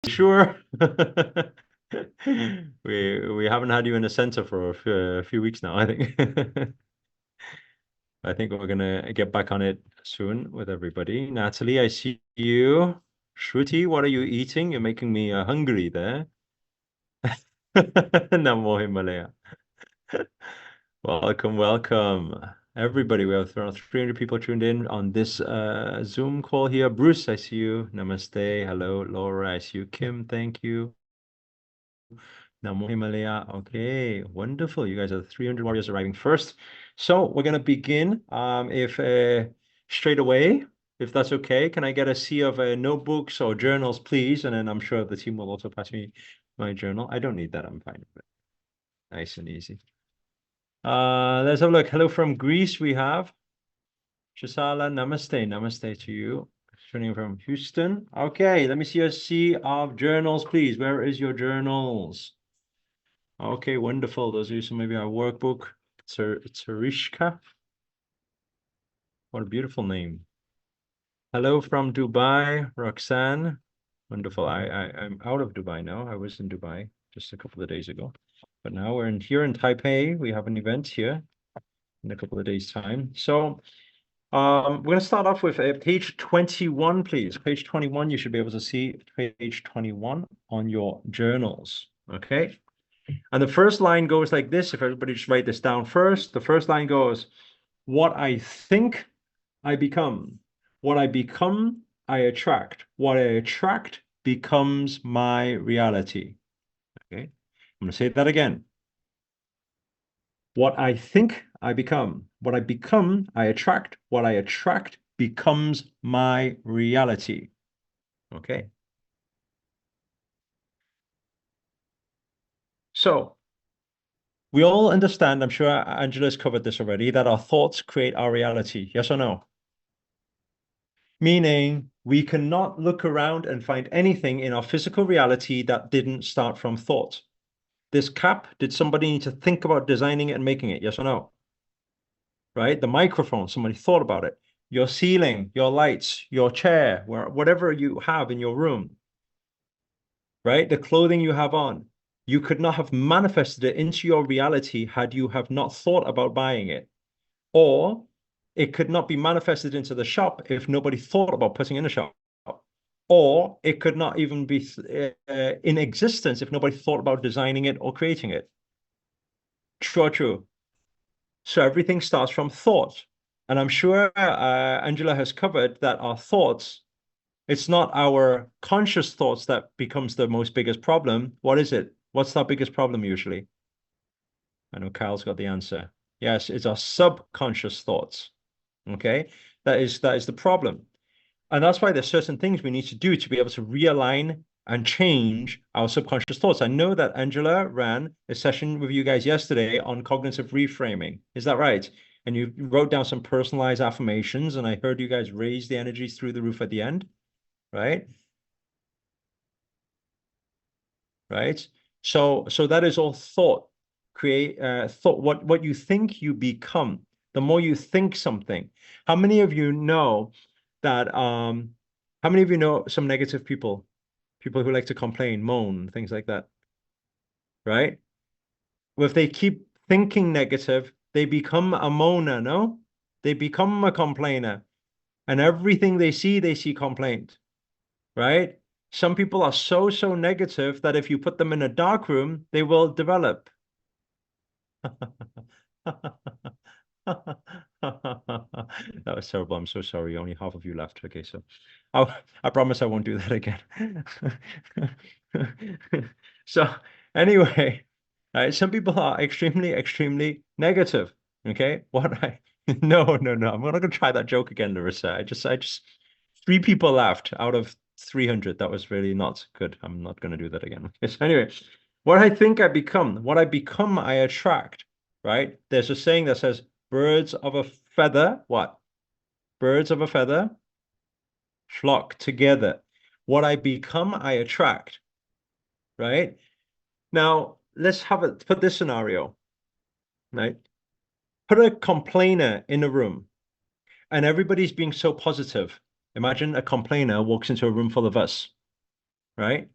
Sure. We haven't had you in the center for a few weeks now, I think. I think we're gonna get back on it soon with everybody. Natalie, I see you. Shruti, what are you eating? You're making me hungry there. Namo Himalaya. Welcome, welcome. Everybody, we have around 300 people tuned in on this Zoom call here. Bruce, I see you. Namaste. Hello, Laura. I see you. Kim, thank you. Namo Himalaya. Okay, wonderful. You guys are the 300 warriors arriving first. So we're going to begin. If straight away, if that's okay, can I get a sea of notebooks or journals, please? And then I'm sure the team will also pass me my journal. I don't need that. I'm fine with it. Nice and easy. Let's have a look. Hello from Greece. We have Shisala. Namaste. Namaste to you. Turning from Houston. Okay, let me see a sea of journals, please. Where is your journals? Okay, wonderful. Those are some maybe our workbook. Tarishka. What a beautiful name. Hello from Dubai, Roxanne. Wonderful. I'm out of Dubai now. I was in Dubai just a couple of days ago. But now we're here in Taipei. We have an event here in a couple of days' time. So we're going to start off with page 21, please. Page 21, you should be able to see page 21 on your journals. Okay. And the first line goes like this. If everybody just write this down first, the first line goes, what I think, I become. What I become, I attract. What I attract becomes my reality. Okay. I'm going to say that again. What I think, I become. What I become, I attract. What I attract becomes my reality. Okay. So we all understand, I'm sure Angela's covered this already, that our thoughts create our reality. Yes or no? Meaning we cannot look around and find anything in our physical reality that didn't start from thought. This cap, did somebody need to think about designing it and making it? Yes or no? Right? The microphone, somebody thought about it. Your ceiling, your lights, your chair, whatever you have in your room, right? The clothing you have on, you could not have manifested it into your reality had you have not thought about buying it. Or it could not be manifested into the shop if nobody thought about putting in a shop. Or it could not even be in existence if nobody thought about designing it or creating it. True, true. So everything starts from thought. And I'm sure Angela has covered that our thoughts, it's not our conscious thoughts that becomes the most biggest problem. What is it? What's our biggest problem usually? I know Kyle's got the answer. Yes, it's our subconscious thoughts. Okay, that is the problem. And that's why there's certain things we need to do to be able to realign and change our subconscious thoughts. I know that Angela ran a session with you guys yesterday on cognitive reframing. Is that right? And you wrote down some personalized affirmations, and I heard you guys raise the energies through the roof at the end, right? Right. So that is all thought. Create thought. What you think, you become. The more you think something. How many of you know that how many of you know some negative people? People who like to complain, moan, things like that, right? Well, if they keep thinking negative, they become a moaner, no? They become a complainer. And everything they see complaint, right? Some people are so negative that if you put them in a dark room, they will develop. That was terrible. I'm so sorry. Only half of you left. Okay, so I promise I won't do that again. So anyway, some people are extremely negative. Okay, what I no, I'm not gonna try that joke again, Larissa. I just three people laughed out of 300. That was really not good. I'm not gonna do that again. Okay, so anyway, what I think I become, what I become, I attract, right? There's a saying that says, birds of a feather, what? Birds of a feather flock together. What I become, I attract, right? Now, let's have it, put this scenario, right? Put a complainer in a room and everybody's being so positive. Imagine a complainer walks into a room full of us, right?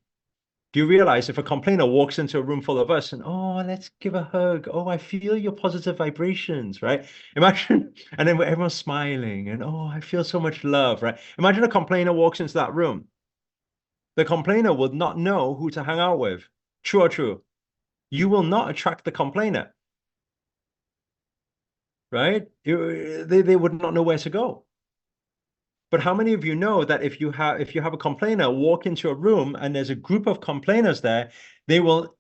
Do you realize if a complainer walks into a room full of us and, oh, let's give a hug. Oh, I feel your positive vibrations, right? Imagine, and then everyone's smiling and, oh, I feel so much love, right? Imagine a complainer walks into that room. The complainer would not know who to hang out with. True or true? You will not attract the complainer, right? They would not know where to go. But how many of you know that if you have a complainer walk into a room and there's a group of complainers there, they will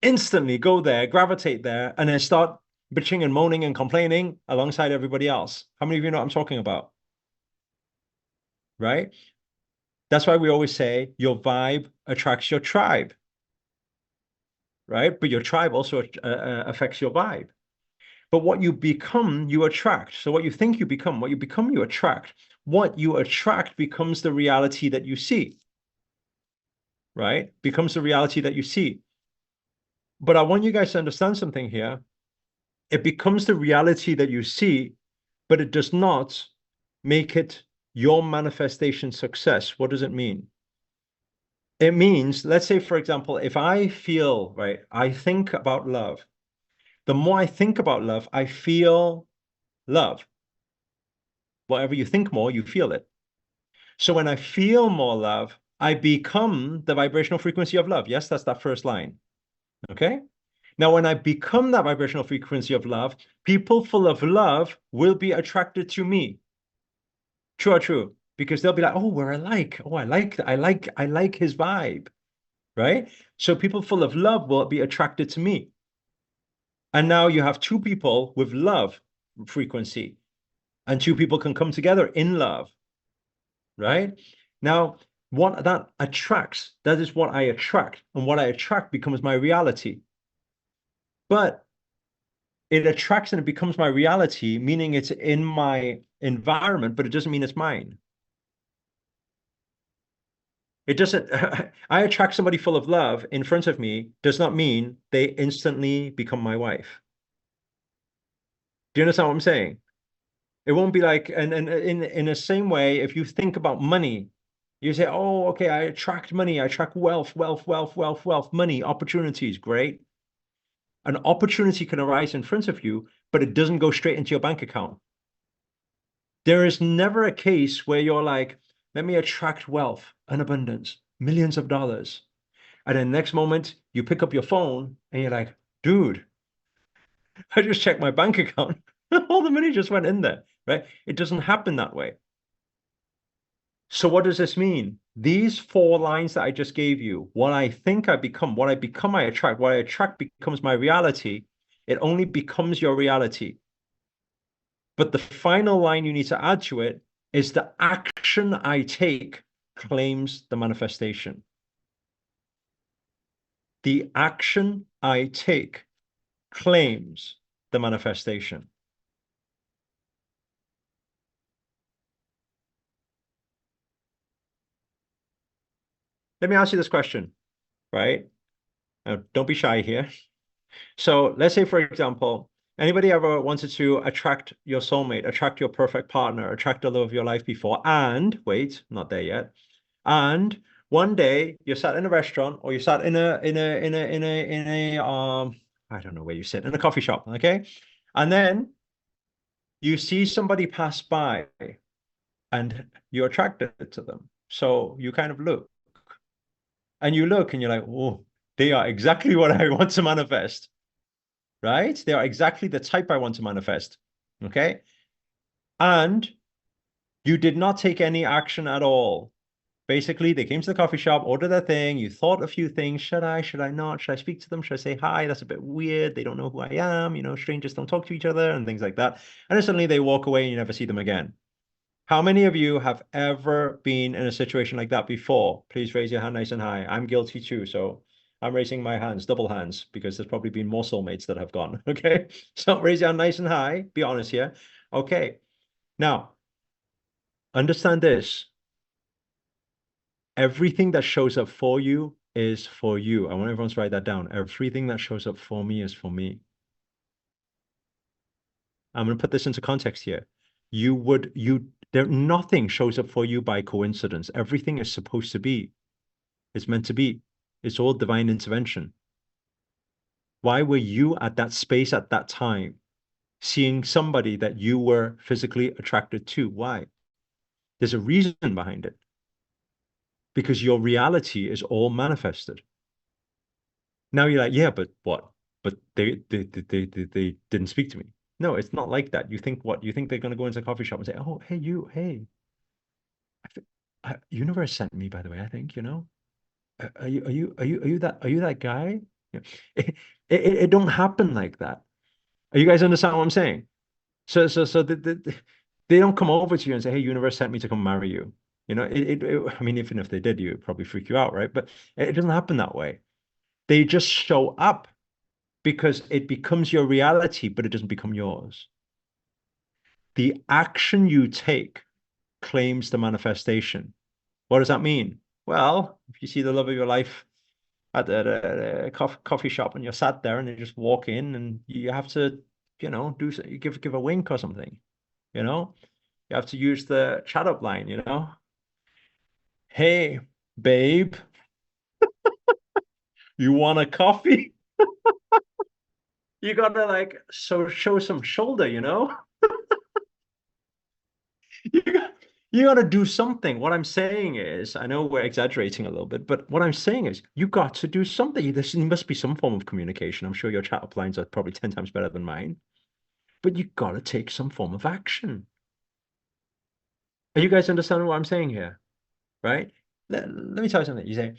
instantly go there, gravitate there, and then start bitching and moaning and complaining alongside everybody else. How many of you know what I'm talking about? Right? That's why we always say your vibe attracts your tribe, right? But your tribe also affects your vibe. But what you become, you attract. So what you think you become, you attract. What you attract becomes the reality that you see, right? Becomes the reality that you see. But I want you guys to understand something here. It becomes the reality that you see, but it does not make it your manifestation success. What does it mean? It means, let's say, for example, if I feel, right, I think about love. The more I think about love, I feel love. Whatever you think more, you feel it. So when I feel more love, I become the vibrational frequency of love. Yes, that's that first line. Okay. Now, when I become that vibrational frequency of love, people full of love will be attracted to me. True or true? Because they'll be like, oh, we're alike. Oh, I like his vibe. Right? So people full of love will be attracted to me. And now you have two people with love frequency, and two people can come together in love. Right? Now, what that attracts, that is what I attract. And what I attract becomes my reality. But it attracts and it becomes my reality, meaning it's in my environment, but it doesn't mean it's mine. It doesn't, I attract somebody full of love in front of me does not mean they instantly become my wife. Do you understand what I'm saying? It won't be like, and in the same way, if you think about money, you say, oh, okay, I attract money, I attract wealth, money, opportunities, great. An opportunity can arise in front of you, but it doesn't go straight into your bank account. There is never a case where you're like, let me attract wealth and abundance, millions of dollars. And then next moment you pick up your phone and you're like, dude, I just checked my bank account. All the money just went in there, right? It doesn't happen that way. So what does this mean? These four lines that I just gave you, what I think I become, what I become, I attract, what I attract becomes my reality. It only becomes your reality. But the final line you need to add to it is the action I take claims the manifestation. The action I take claims the manifestation. Let me ask you this question, right? Don't be shy here. So let's say, for example, anybody ever wanted to attract your soulmate, attract your perfect partner, attract the love of your life before, and wait, not there yet. And one day you sat in a restaurant or you sat in a I don't know where you sit, in a coffee shop, okay? And then you see somebody pass by and you're attracted to them. So you kind of look and you look and you're like, oh, they are exactly what I want to manifest, right? They are exactly the type I want to manifest, okay? And you did not take any action at all. Basically, they came to the coffee shop, ordered their thing. You thought a few things. Should I? Should I not? Should I speak to them? Should I say hi? That's a bit weird. They don't know who I am. You know, strangers don't talk to each other and things like that. And then suddenly they walk away and you never see them again. How many of you have ever been in a situation like that before? Please raise your hand nice and high. I'm guilty too. So I'm raising my hands, double hands, because there's probably been more soulmates that have gone. Okay. So raise your hand nice and high. Be honest here. Okay. Now, understand this. Everything that shows up for you is for you. I want everyone to write that down. Everything that shows up for me is for me. I'm going to put this into context here. Nothing shows up for you by coincidence. Everything is supposed to be. It's meant to be. It's all divine intervention. Why were you at that space at that time, seeing somebody that you were physically attracted to? Why? There's a reason behind it. Because your reality is all manifested. Now you're like, yeah, but what? But they didn't speak to me. No, it's not like that. You think what? You think they're going to go into a coffee shop and say, oh, hey, you, hey, universe sent me, by the way, I think, are you that guy? Yeah. It don't happen like that. You guys understand what I'm saying? So they don't come over to you and say, hey, universe sent me to come marry you. I mean, even if they did, it would probably freak you out, right? But it doesn't happen that way. They just show up because it becomes your reality, but it doesn't become yours. The action you take claims the manifestation. What does that mean? Well, if you see the love of your life at a coffee shop and you're sat there and you just walk in and you have to, give a wink or something, you know? You have to use the chat up line, Hey, babe, you want a coffee? You gotta show some shoulder, You got, you gotta do something. What I'm saying is, I know we're exaggerating a little bit, but what I'm saying is you got to do something. There must be some form of communication. I'm sure your chat up lines are probably 10 times better than mine, but you gotta take some form of action. Are you guys understanding what I'm saying here? Right? Let me tell you something. You say,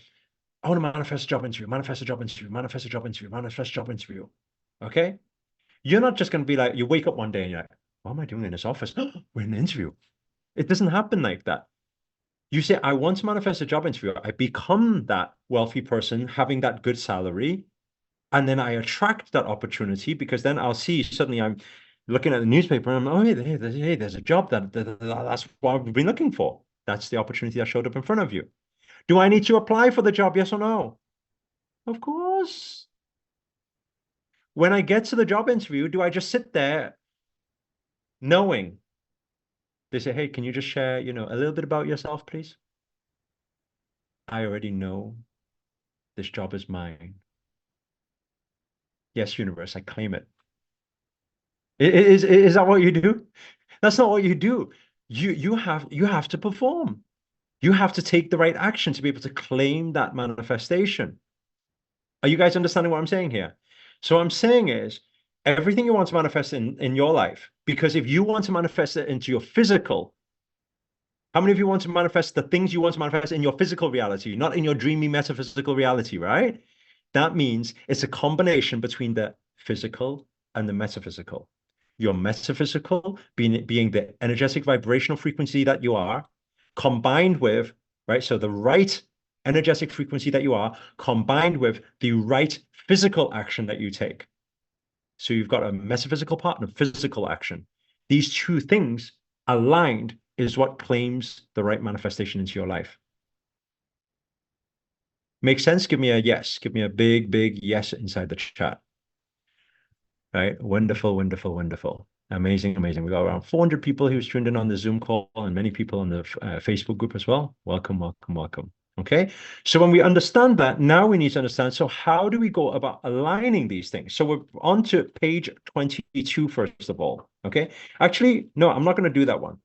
I want to manifest a job interview, manifest a job interview, manifest a job interview, manifest a job interview. Okay? You're not just going to be like, you wake up one day and you're like, what am I doing in this office? We're in an interview. It doesn't happen like that. You say, I want to manifest a job interview. I become that wealthy person having that good salary. And then I attract that opportunity because then I'll see suddenly I'm looking at the newspaper and I'm, oh, hey, there's a job that's what we've been looking for. That's the opportunity that showed up in front of you. Do I need to apply for the job? Yes or no? Of course. When I get to the job interview, do I just sit there knowing they say, hey, can you just share, a little bit about yourself, please? I already know this job is mine. Yes, universe, I claim it. Is that what you do? That's not what you do. You have to perform. You have to take the right action to be able to claim that manifestation. Are you guys understanding what I'm saying here? So what I'm saying is everything you want to manifest in your life, because if you want to manifest it into your physical, how many of you want to manifest the things you want to manifest in your physical reality, not in your dreamy metaphysical reality, right? That means it's a combination between the physical and the metaphysical. Your metaphysical being the energetic vibrational frequency that you are, combined with, right? So the right energetic frequency that you are, combined with the right physical action that you take. So you've got a metaphysical part and a physical action. These two things aligned is what claims the right manifestation into your life. Make sense? Give me a yes. Give me a big, big yes inside the chat. Right? Wonderful, wonderful, wonderful. Amazing, amazing. We got around 400 people who's tuned in on the Zoom call and many people on the Facebook group as well. Welcome, welcome, welcome. Okay. So when we understand that, now we need to understand, so how do we go about aligning these things? So we're on to page 22, first of all. Okay. Actually, no, I'm not going to do that one.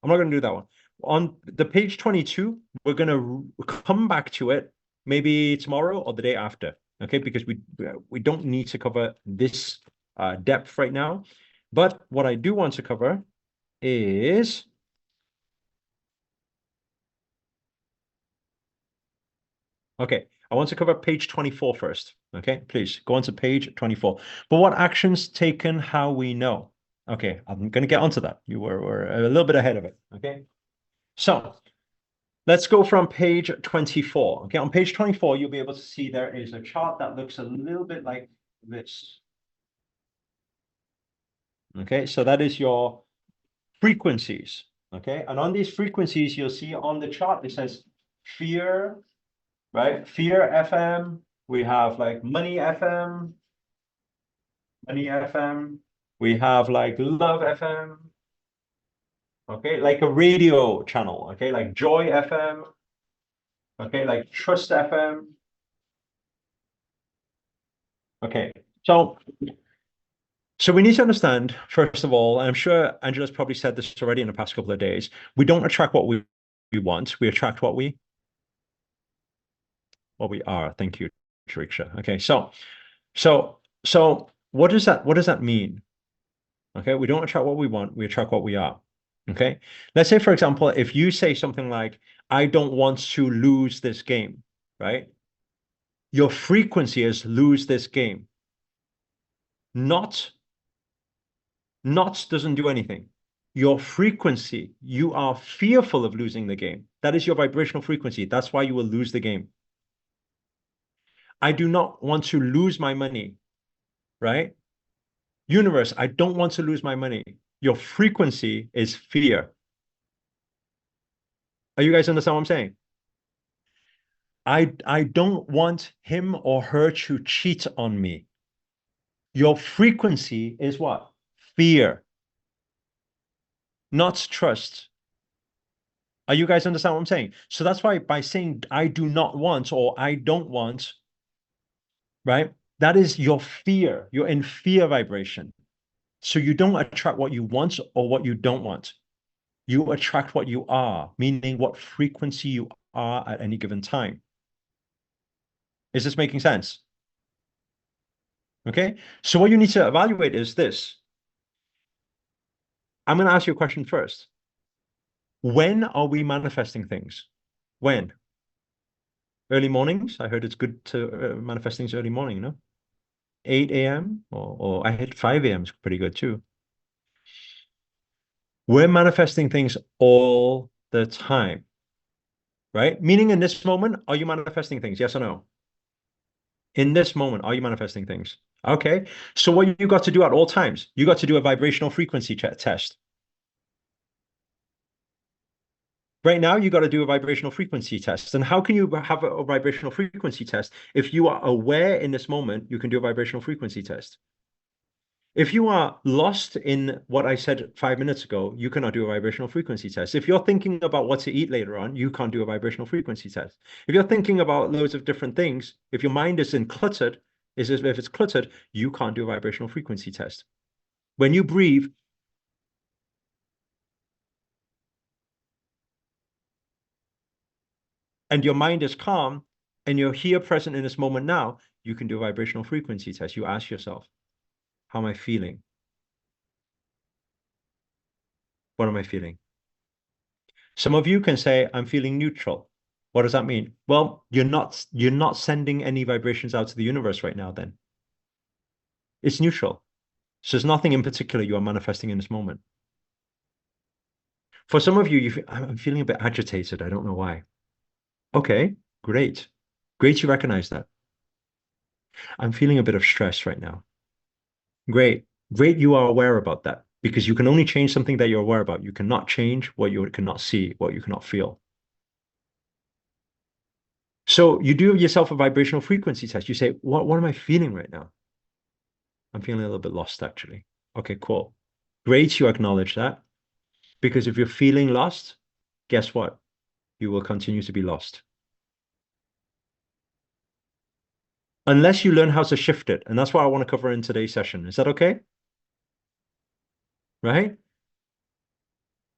I'm not going to do that one. On the page 22, we're going to come back to it maybe tomorrow or the day after. Okay. Because we don't need to cover this depth right now. But what I do want to cover is okay. I want to cover page 24 first. Okay, please go on to page 24. But what actions taken, how we know. Okay, I'm going to get onto that. You were a little bit ahead of it. Okay, so let's go from page 24. Okay, on page 24, you'll be able to see there is a chart that looks a little bit like this. Okay, so that is your frequencies. Okay, and on these frequencies, you'll see on the chart, it says fear, right? Fear FM. We have like money FM, money FM. We have like love FM. Okay, like a radio channel. Okay, like Joy FM. Okay, like Trust FM. Okay. So we need to understand, first of all, and I'm sure Angela's probably said this already in the past couple of days, we don't attract what we want, we attract what we are. Thank you, Triksha. Okay, so what does that mean? Okay, we don't attract what we want, we attract what we are. Okay. Let's say, for example, if you say something like, I don't want to lose this game, right? Your frequency is lose this game. Not doesn't do anything. Your frequency, you are fearful of losing the game. That is your vibrational frequency. That's why you will lose the game. I do not want to lose my money, right? Universe, I don't want to lose my money. Your frequency is fear. Are you guys understand what I'm saying? I don't want him or her to cheat on me. Your frequency is what? Fear, not trust. Are you guys understand what I'm saying? So that's why by saying I do not want or I don't want, right? That is your fear. You're in fear vibration. So you don't attract what you want or what you don't want. You attract what you are, meaning what frequency you are at any given time. Is this making sense? Okay. So what you need to evaluate is this. I'm going to ask you a question first. When are we manifesting things? When? Early mornings? I heard it's good to manifest things early morning, no? 8 a.m. or I hit 5 a.m. is pretty good too. We're manifesting things all the time, right? Meaning in this moment, are you manifesting things? Yes or no? In this moment, are you manifesting things? Okay. So what you got to do at all times, you got to do a vibrational frequency test. Right now, you got to do a vibrational frequency test. And how can you have a vibrational frequency test? If you are aware in this moment, you can do a vibrational frequency test. If you are lost in what I said 5 minutes ago, you cannot do a vibrational frequency test. If you're thinking about what to eat later on, you can't do a vibrational frequency test. If you're thinking about loads of different things, if your mind is cluttered, if it's cluttered, you can't do a vibrational frequency test. When you breathe, and your mind is calm, and you're here present in this moment now, you can do a vibrational frequency test. You ask yourself, how am I feeling? What am I feeling? Some of you can say, I'm feeling neutral. What does that mean? Well, you're not sending any vibrations out to the universe right now, then. It's neutral. So there's nothing in particular you are manifesting in this moment. For some of you, I'm feeling a bit agitated. I don't know why. Okay, great. Great you recognize that. I'm feeling a bit of stress right now. Great. Great you are aware about that because you can only change something that you're aware about. You cannot change what you cannot see, what you cannot feel. So you do yourself a vibrational frequency test. You say, what am I feeling right now? I'm feeling a little bit lost, actually. Okay, cool. Great you acknowledge that because if you're feeling lost, guess what? You will continue to be lost. Unless you learn how to shift it. And that's what I want to cover in today's session. Is that okay? Right?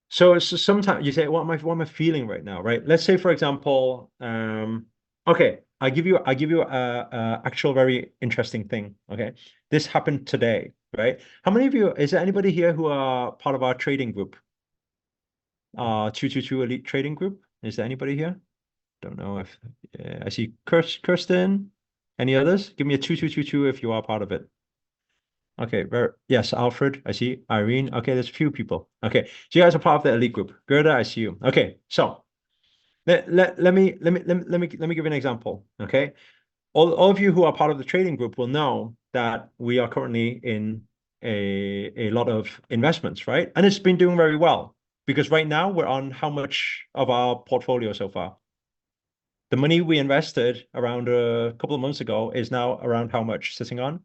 So sometimes you say, what am I feeling right now? Right? Let's say, for example, okay, I give you a actual very interesting thing. Okay. This happened today, right? How many of you, is there anybody here who are part of our trading group? 222 Elite Trading Group. Is there anybody here? Don't know if I see Kirsten. Any others? Give me a 2222 if you are part of it. Okay, yes, Alfred, I see. Irene. Okay, there's a few people. Okay, so you guys are part of the elite group. Gerda, I see you. Okay, so let me give you an example. Okay. All of you who are part of the trading group will know that we are currently in a lot of investments, right? And it's been doing very well because right now we're on how much of our portfolio so far? The money we invested around a couple of months ago is now around how much sitting on?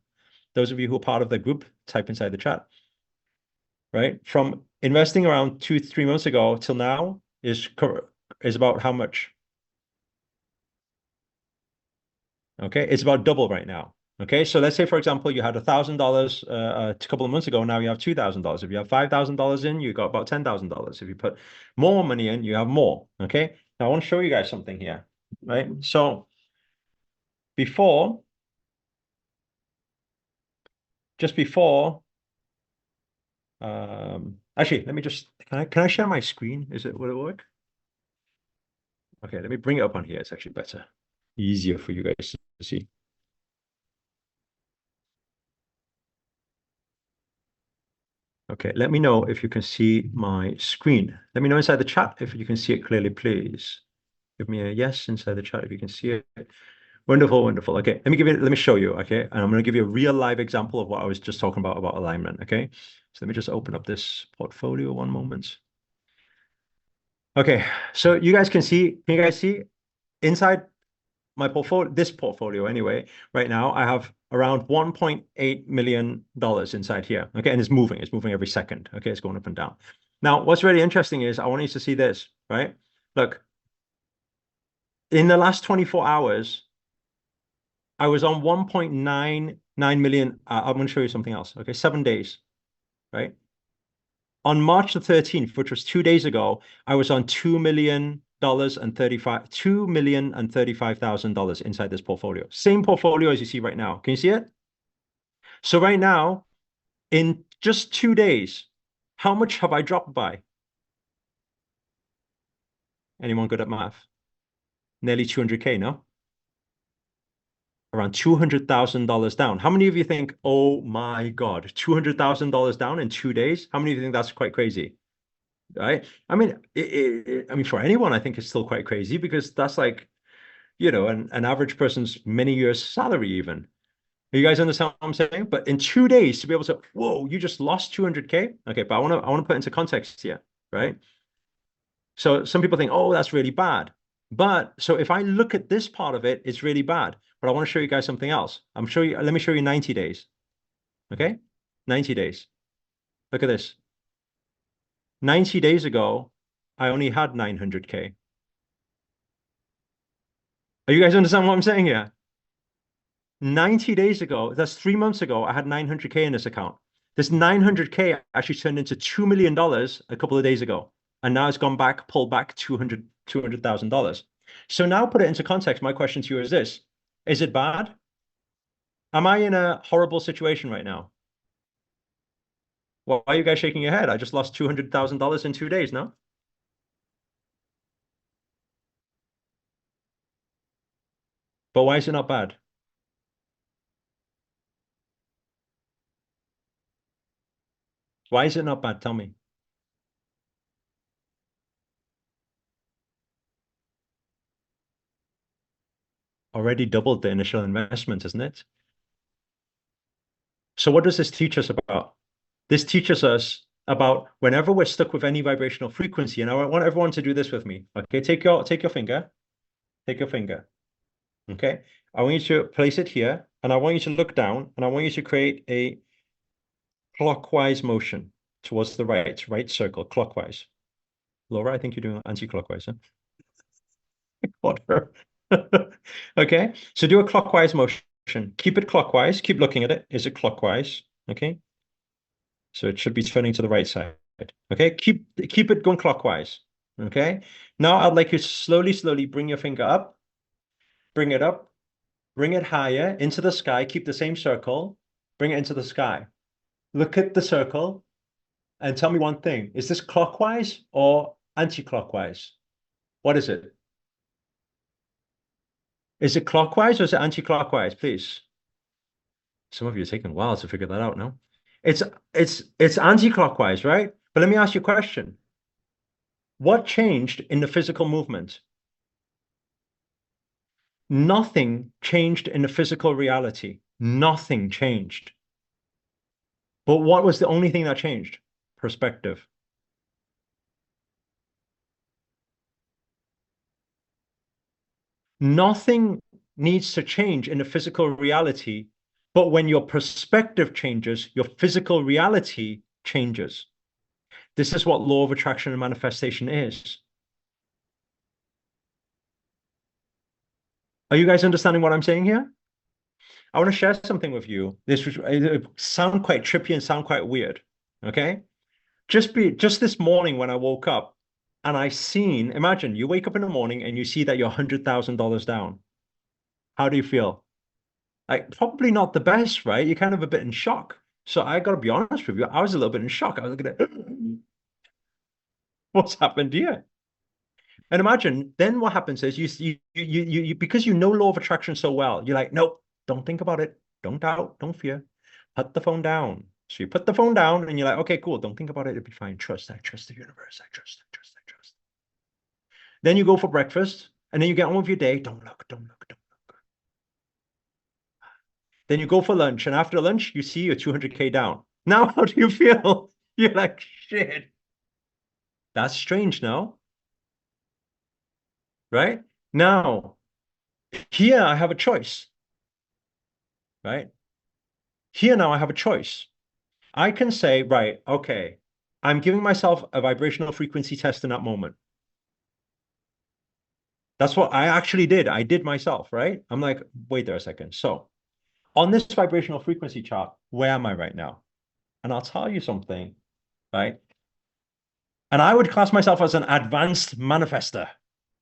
Those of you who are part of the group, type inside the chat, right? From investing around 2-3 months ago till now is about how much? Okay, it's about double right now. Okay, so let's say, for example, you had $1,000 a couple of months ago. Now you have $2,000. If you have $5,000 in, you got about $10,000. If you put more money in, you have more. Okay, now I want to show you guys something here, right? So before, just before, actually, let me just can I share my screen? Will it work? Okay, let me bring it up on here. It's actually better, easier for you guys to see. Okay, let me know if you can see my screen. Let me know inside the chat if you can see it clearly, please. Give me a yes inside the chat if you can see it. Wonderful, wonderful. Okay, let me show you, okay? And I'm going to give you a real live example of what I was just talking about alignment, okay? So let me just open up this portfolio one moment. Okay, so you guys can you guys see inside my portfolio, this portfolio anyway, right now, I have around $1.8 million inside here. Okay, and it's moving every second. Okay, it's going up and down. Now, what's really interesting is I want you to see this, right? Look, in the last 24 hours, I was on 1.99 million. I'm going to show you something else. Okay, 7 days, right? On March the 13th, which was 2 days ago, I was on $2,035,000 inside this portfolio. Same portfolio as you see right now. Can you see it? So right now, in just 2 days, how much have I dropped by? Anyone good at math? Nearly 200K, no? Around $200,000 down. How many of you think, oh my God, $200,000 down in 2 days? How many of you think that's quite crazy? Right? I mean, I mean, for anyone, I think it's still quite crazy because that's like, an average person's many years' salary even. You guys understand what I'm saying? But in 2 days to be able to, whoa, you just lost 200K. Okay, but I want to put into context here, right? So some people think, oh, that's really bad. But so if I look at this part of it, it's really bad. But I want to show you guys something else. Let me show you 90 days. Okay? 90 days. Look at this. 90 days ago, I only had 900K. Are you guys understand what I'm saying here? 90 days ago, that's 3 months ago, I had 900K in this account. This 900K actually turned into $2 million a couple of days ago. And now it's gone back, pulled back $200,000. So now put it into context. My question to you is this. Is it bad? Am I in a horrible situation right now? Why are you guys shaking your head? I just lost $200,000 in 2 days, no? But why is it not bad? Why is it not bad? Tell me. Already doubled the initial investment, isn't it? So what does this teach us about? This teaches us about whenever we're stuck with any vibrational frequency, and I want everyone to do this with me. Okay, take your finger, Okay, I want you to place it here, and I want you to look down, and I want you to create a clockwise motion towards the right circle, clockwise. Laura, I think you're doing anti-clockwise, huh? Whatever. Okay, so do a clockwise motion. Keep it clockwise. Keep looking at it. Is it clockwise? Okay. So it should be turning to the right side. Okay, keep it going clockwise. Okay. Now I'd like you to slowly bring your finger up, bring it up, bring it higher into the sky. Keep the same circle, bring it into the sky. Look at the circle and tell me one thing. Is this clockwise or anti-clockwise? What is it? Is it clockwise or is it anti-clockwise, please? Some of you are taking a while to figure that out now. It's anti-clockwise, right? But let me ask you a question. What changed in the physical movement? Nothing changed in the physical reality. Nothing changed. But what was the only thing that changed? Perspective. Nothing needs to change in the physical reality, but when your perspective changes, your physical reality changes. This is what law of attraction and manifestation is. Are you guys understanding what I'm saying here? I want to share something with you. This was it sound quite trippy and sound quite weird. Okay. Just this morning when I woke up and I seen, imagine you wake up in the morning and you see that you're $100,000 down. How do you feel? Like probably not the best, right? You're kind of a bit in shock. So I got to be honest with you, I was a little bit in shock. I was looking at what's happened here. And imagine then what happens is you because you know law of attraction so well, you're like, nope, don't think about it. Don't doubt, don't fear. Put the phone down. So you put the phone down and you're like, okay, cool. Don't think about it. It'll be fine. Trust. I trust the universe. I trust. Then you go for breakfast and then you get on with your day. Don't look, don't look, don't look. Then you go for lunch. And after lunch, you see you're 200K down. Now, how do you feel? You're like, shit. That's strange now, right? Now, here I have a choice, right? Here now I have a choice. I can say, right, okay, I'm giving myself a vibrational frequency test in that moment. That's what I actually did. I did myself, right? I'm like, wait there a second. So on this vibrational frequency chart, where am I right now? And I'll tell you something, right? And I would class myself as an advanced manifester,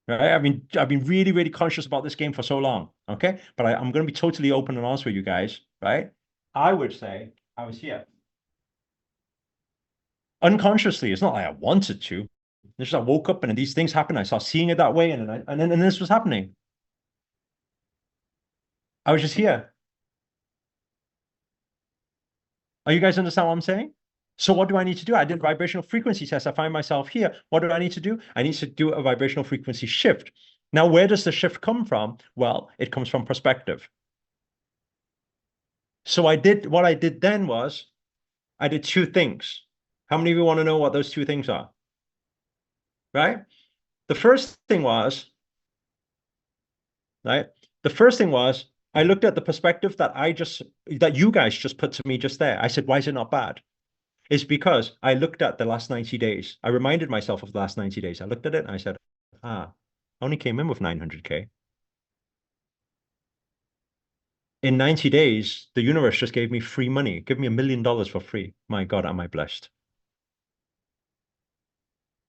right? I've been really, really conscious about this game for so long, okay? But I'm going to be totally open and honest with you guys, right? I would say I was here unconsciously. It's not like I wanted to. It's just I woke up and these things happened. I started seeing it that way, and then this was happening. I was just here. Are you guys understand what I'm saying? So what do I need to do? I did vibrational frequency test. I find myself here. What do I need to do? I need to do a vibrational frequency shift. Now, where does the shift come from? Well, it comes from perspective. So what I did then was I did two things. How many of you want to know what those two things are? Right? The first thing was, right? The first thing was I looked at the perspective that you guys just put to me just there. I said, why is it not bad? It's because I looked at the last 90 days. I reminded myself of the last 90 days. I looked at it and I said, I only came in with 900K. In 90 days, the universe just gave me free money. Give me $1 million for free. My God, am I blessed?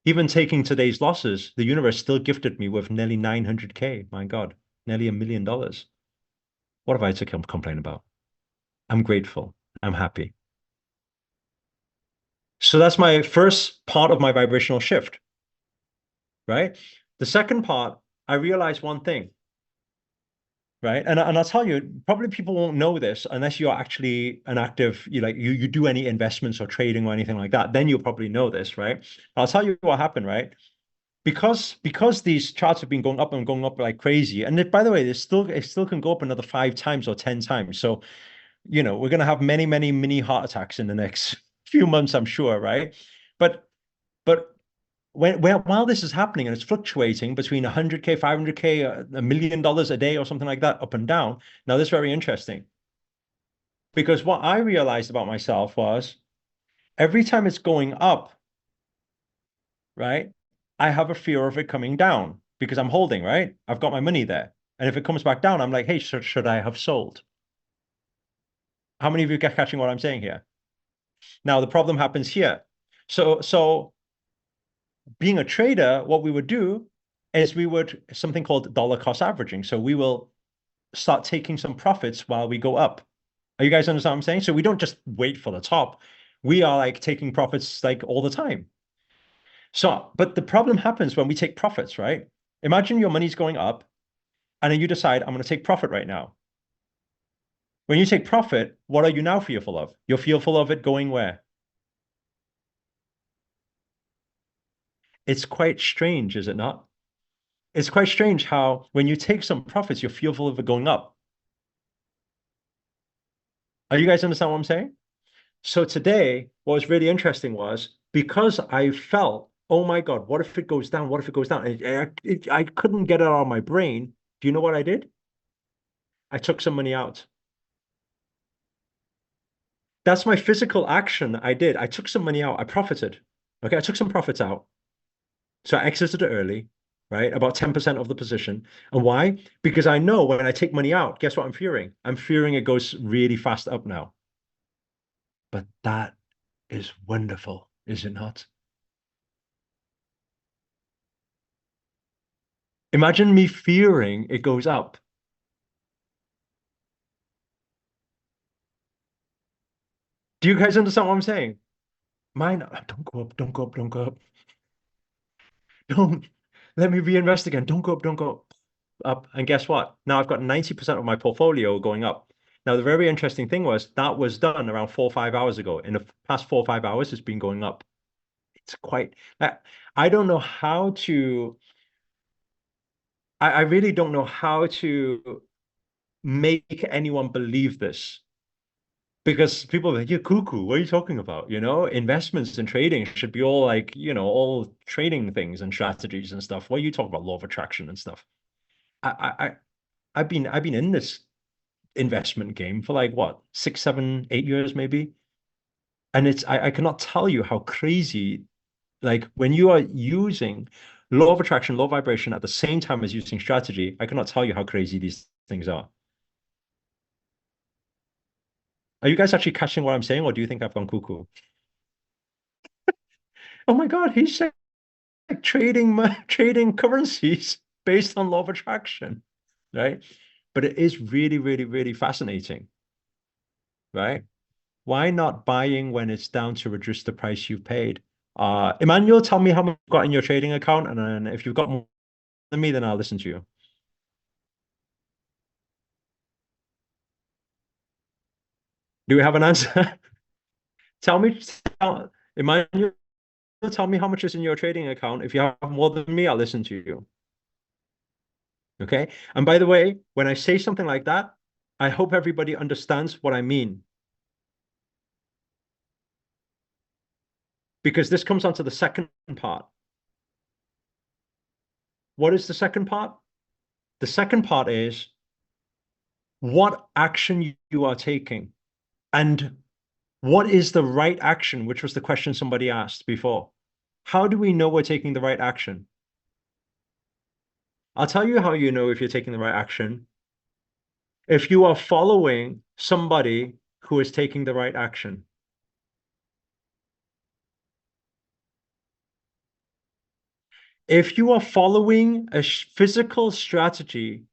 Even taking today's losses, the universe still gifted me with nearly 900K. My God, nearly $1 million. What have I to complain about? I'm grateful. I'm happy. So that's my first part of my vibrational shift, right? The second part, I realized one thing, right? And I'll tell you, probably people won't know this unless you're actually an active, you do any investments or trading or anything like that. Then you'll probably know this, right? I'll tell you what happened, right? Because these charts have been going up like crazy. And by the way, it still can go up another 5 times or 10 times. So, we're going to have many, many mini heart attacks in the next few months, I'm sure, right? But while this is happening and it's fluctuating between 100K, 500K, $1 million a day or something like that, up and down. Now, this is very interesting because what I realized about myself was every time it's going up, right, I have a fear of it coming down because I'm holding, right? I've got my money there. And if it comes back down, I'm like, hey, should I have sold? How many of you get catching what I'm saying here? Now, the problem happens here. So being a trader, what we would do is we would something called dollar cost averaging. So we will start taking some profits while we go up. Are you guys understand what I'm saying? So we don't just wait for the top. We are like taking profits like all the time. So, but the problem happens when we take profits, right? Imagine your money's going up and then you decide, I'm going to take profit right now. When you take profit, what are you now fearful of? You're fearful of it going where? It's quite strange, is it not? It's quite strange how when you take some profits, you're fearful of it going up. Are you guys understand what I'm saying? So today, what was really interesting was because I felt, oh my God, what if it goes down? What if it goes down? I couldn't get it out of my brain. Do you know what I did? I took some money out. That's my physical action I did. I took some money out. I profited. Okay, I took some profits out. So I exited it early. right? About 10% of the position. And why? Because I know when I take money out, guess what I'm fearing? I'm fearing it goes really fast up now. But that is wonderful, is it not? Imagine me fearing it goes up. Do you guys understand what I'm saying? Mine, don't go up, don't go up, don't go up. Don't let me reinvest again. Don't go up, don't go up. And guess what? Now I've got 90% of my portfolio going up. Now, the very interesting thing was that was done around 4 or 5 hours ago. In the past 4 or 5 hours, it's been going up. It's quite, I don't know how to, I really don't know how to make anyone believe this. Because people are like, you're cuckoo. What are you talking about? Investments and trading should be all like, all trading things and strategies and stuff. What are you talking about? Law of attraction and stuff. I I've been in this investment game for like what, 6, 7, 8 years maybe. And I cannot tell you how crazy, like when you are using law of attraction, law of vibration at the same time as using strategy, I cannot tell you how crazy these things are. Are you guys actually catching what I'm saying, or do you think I've gone cuckoo? Oh my God, he's like trading currencies based on law of attraction, right? But it is really, really, really fascinating, right? Why not buying when it's down to reduce the price you've paid? Emmanuel, tell me how much you've got in your trading account, and then if you've got more than me, then I'll listen to you. Do we have an answer? Tell me, Emmanuel, tell me how much is in your trading account. If you have more than me, I'll listen to you. Okay. And by the way, when I say something like that, I hope everybody understands what I mean. Because this comes on to the second part. What is the second part? The second part is what action you are taking and what is the right action, which was the question somebody asked before. How do we know we're taking the right action? I'll tell you how you know if you're taking the right action. If you are following somebody who is taking the right action. If you are following a physical strategy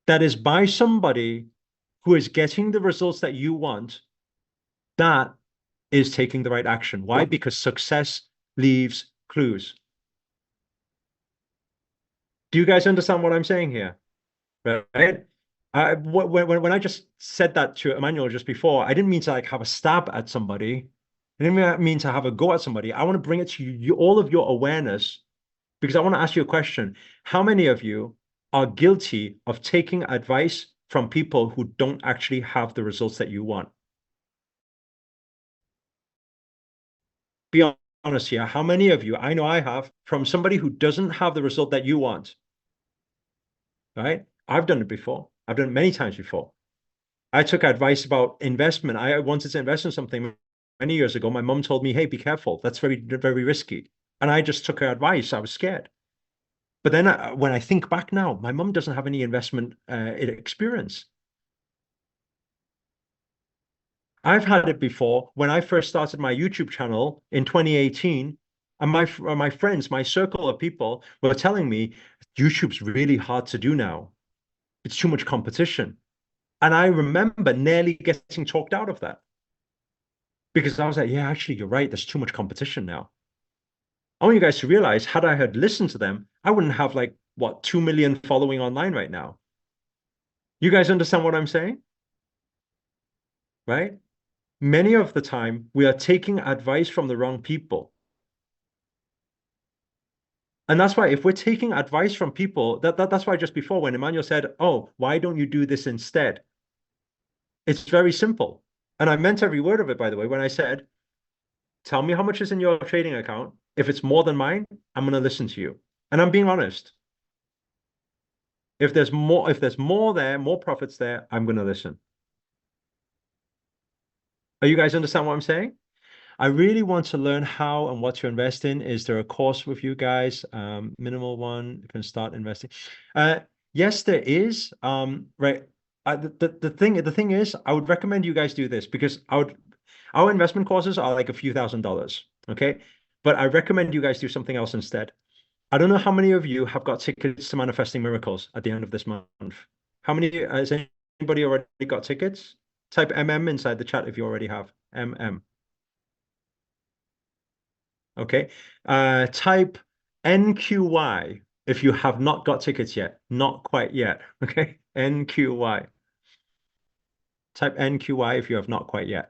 that is by somebody who is getting the results that you want, that is taking the right action. Why? Because success leaves clues. Do you guys understand what I'm saying here? Right? When I just said that to Emmanuel just before, I didn't mean to like have a stab at somebody. I didn't mean to have a go at somebody. I want to bring it to you, all of your awareness, because I want to ask you a question. How many of you are guilty of taking advice from people who don't actually have the results that you want? Be honest here. How many of you, I know I have, from somebody who doesn't have the result that you want, right? I've done it before. I've done it many times before. I took advice about investment. I wanted to invest in something many years ago. My mom told me, hey, be careful. That's very, very risky. And I just took her advice. I was scared. But then when I think back now, my mom doesn't have any investment experience. I've had it before when I first started my YouTube channel in 2018, and my friends, my circle of people were telling me YouTube's really hard to do now. It's too much competition. And I remember nearly getting talked out of that because I was like, yeah, actually, you're right. There's too much competition now. I want you guys to realize, had I had listened to them, I wouldn't have like, what, 2 million following online right now. You guys understand what I'm saying? Right? Many of the time, we are taking advice from the wrong people. And that's why if we're taking advice from people, that's why just before when Emmanuel said, oh, why don't you do this instead? It's very simple. And I meant every word of it, by the way, when I said, tell me how much is in your trading account. If it's more than mine, I'm going to listen to you. And I'm being honest. If there's more there, more profits there, I'm going to listen. Are you guys understand what I'm saying? I really want to learn how and what to invest in. Is there a course with you guys? Minimal one, you can start investing. Yes, there is. Right. The thing is, I would recommend you guys do this because our investment courses are like a few $1,000s. Okay. But I recommend you guys do something else instead. I don't know how many of you have got tickets to Manifesting Miracles at the end of this month. How many, has anybody already got tickets? Type MM inside the chat if you already have. MM. Okay. Type NQY if you have not got tickets yet. Not quite yet. Okay. NQY. Type NQY if you have not quite yet.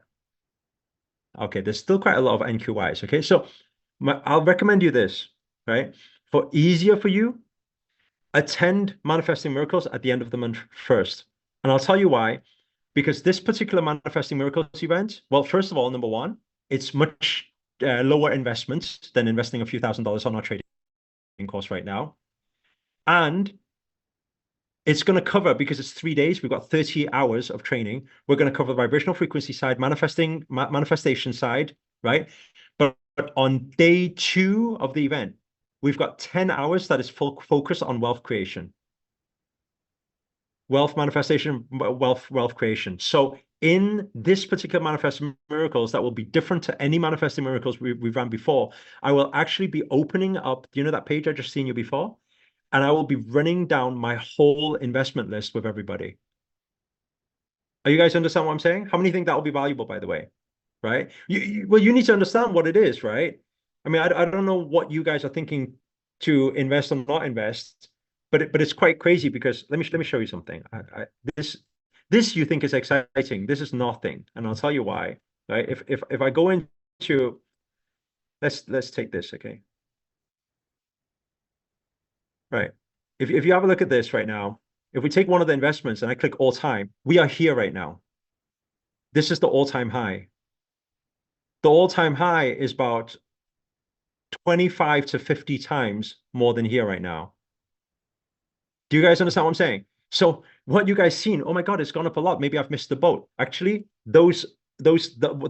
Okay. There's still quite a lot of NQYs. Okay. So I'll recommend you this, right? For easier for you, attend Manifesting Miracles at the end of the month first. And I'll tell you why. Because this particular Manifesting Miracles event, well, first of all, number one, it's much lower investments than investing a few $1,000s on our trading course right now. And it's going to cover, because it's 3 days, we've got 30 hours of training. We're going to cover the vibrational frequency side, manifestation side, right? But on day 2 of the event, we've got 10 hours that is full focus on wealth creation. Wealth manifestation, wealth creation. So in this particular Manifesting Miracles, that will be different to any Manifesting Miracles we've ran before. I will actually be opening up, you know, that page I just seen you before? And I will be running down my whole investment list with everybody. Are you guys understand what I'm saying? How many think that will be valuable, by the way? Right? Well, you need to understand what it is, right? I mean, I don't know what you guys are thinking to invest or not invest, but it's quite crazy because let me show you something. This you think is exciting. This is nothing, and I'll tell you why. Right? If I go into, let's take this, okay? Right. If you have a look at this right now, if we take one of the investments and I click all time, we are here right now. This is the all-time high. The all-time high is about 25 to 50 times more than here right now. Do you guys understand what I'm saying? So what you guys seen, oh my God, it's gone up a lot. Maybe I've missed the boat. Actually, the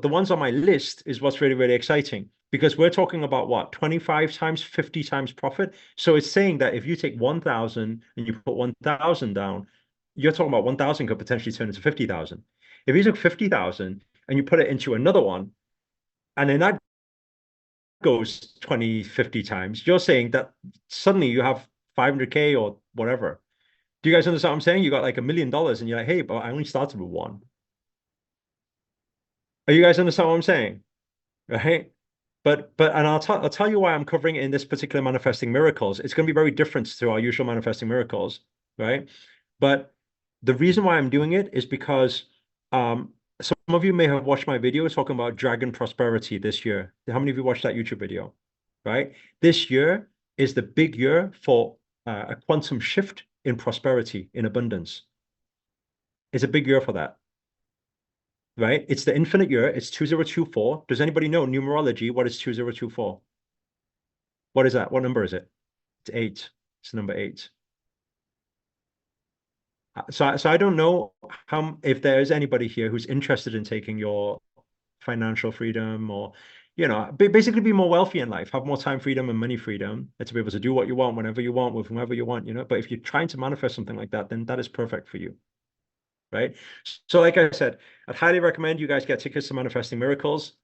ones on my list is what's really, really exciting, because we're talking about what, 25 times, 50 times profit. So it's saying that if you take 1,000 and you put 1,000 down, you're talking about 1,000 could potentially turn into 50,000. If you took 50,000 and you put it into another one, and then that goes 20, 50 times, you're saying that suddenly you have 500K or whatever. Do you guys understand what I'm saying? You got like $1 million and you're like, hey, but I only started with one. Are you guys understand what I'm saying? Right? And I'll tell you why I'm covering it in this particular Manifesting Miracles. It's going to be very different to our usual Manifesting Miracles, right? But the reason why I'm doing it is because some of you may have watched my video talking about Dragon Prosperity this year. How many of you watched that YouTube video? Right? This year is the big year for a quantum shift in prosperity, in abundance. It's a big year for that. Right? It's the infinite year. It's 2024. Does anybody know numerology? What is 2024? What is that? What number is it? It's 8. It's number 8. So I don't know if there is anybody here who's interested in taking your financial freedom, or, you know, basically be more wealthy in life, have more time freedom and money freedom, and to be able to do what you want, whenever you want, with whomever you want, you know. But if you're trying to manifest something like that, then that is perfect for you. Right? So like I said, I'd highly recommend you guys get tickets to Manifesting Miracles.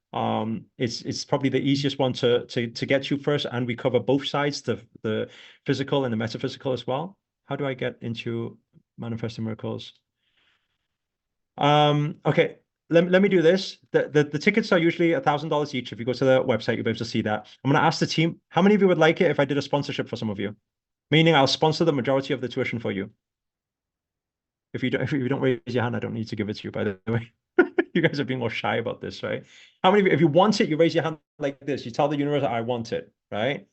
It's probably the easiest one to get you first, and we cover both sides, the physical and the metaphysical as well. How do I get into Manifesting Miracles? Okay, let me do this. The tickets are usually $1,000 each. If you go to the website, you'll be able to see that. I'm going to ask the team, how many of you would like it if I did a sponsorship for some of you? Meaning I'll sponsor the majority of the tuition for you. If you don't raise your hand, I don't need to give it to you, by the way. You guys are being more shy about this, right? How many of you, if you want it, you raise your hand like this. You tell the universe, I want it, right?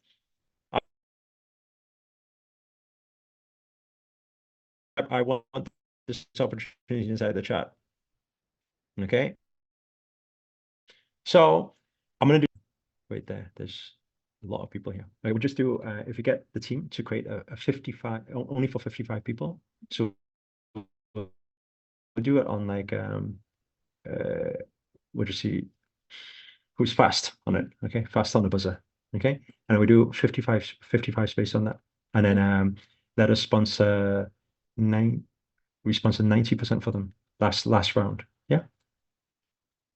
I want this opportunity inside the chat. Okay. So I'm going to do, wait there. There's a lot of people here. I would just do, if you get the team to create a 55, only for 55 people. So we'll do it on like, we'll just see. who's fast on it. Okay, fast on the buzzer. Okay, and we do 55 space on that, and then let us sponsor nine. We sponsor 90% for them last round. Yeah.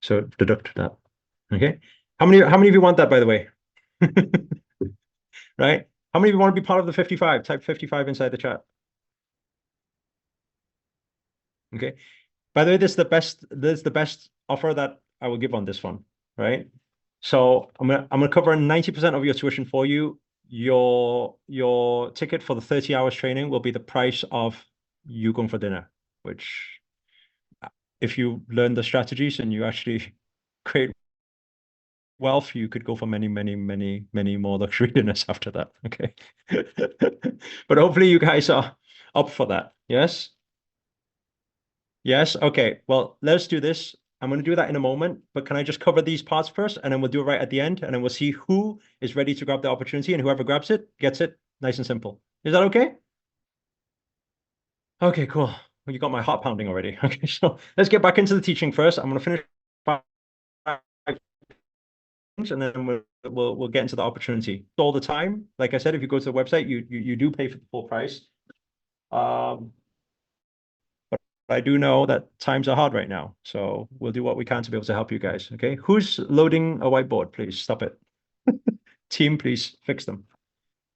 So deduct that. Okay. How many of you want that, by the way? Right? How many of you want to be part of the 55? Type 55 inside the chat. Okay. By the way, this is the best offer that I will give on this one, right? So I'm gonna cover 90% of your tuition for you. Your ticket for the 30 hours training will be the price of you going for dinner, which if you learn the strategies and you actually create wealth, you could go for many, many, many, many more luxury dinners after that. Okay. But hopefully you guys are up for that. Yes? Yes. Okay. Well, let's do this. I'm going to do that in a moment, but can I just cover these parts first and then we'll do it right at the end and then we'll see who is ready to grab the opportunity and whoever grabs it gets it nice and simple. Is that okay? Okay, cool. Well, you got my heart pounding already. Okay, so let's get back into the teaching first. I'm going to finish five things and then we'll get into the opportunity. All the time, like I said, if you go to the website, you do pay for the full price. But I do know that times are hard right now, so we'll do what we can to be able to help you guys. Okay, who's loading a whiteboard? Please stop it. Team, please fix them.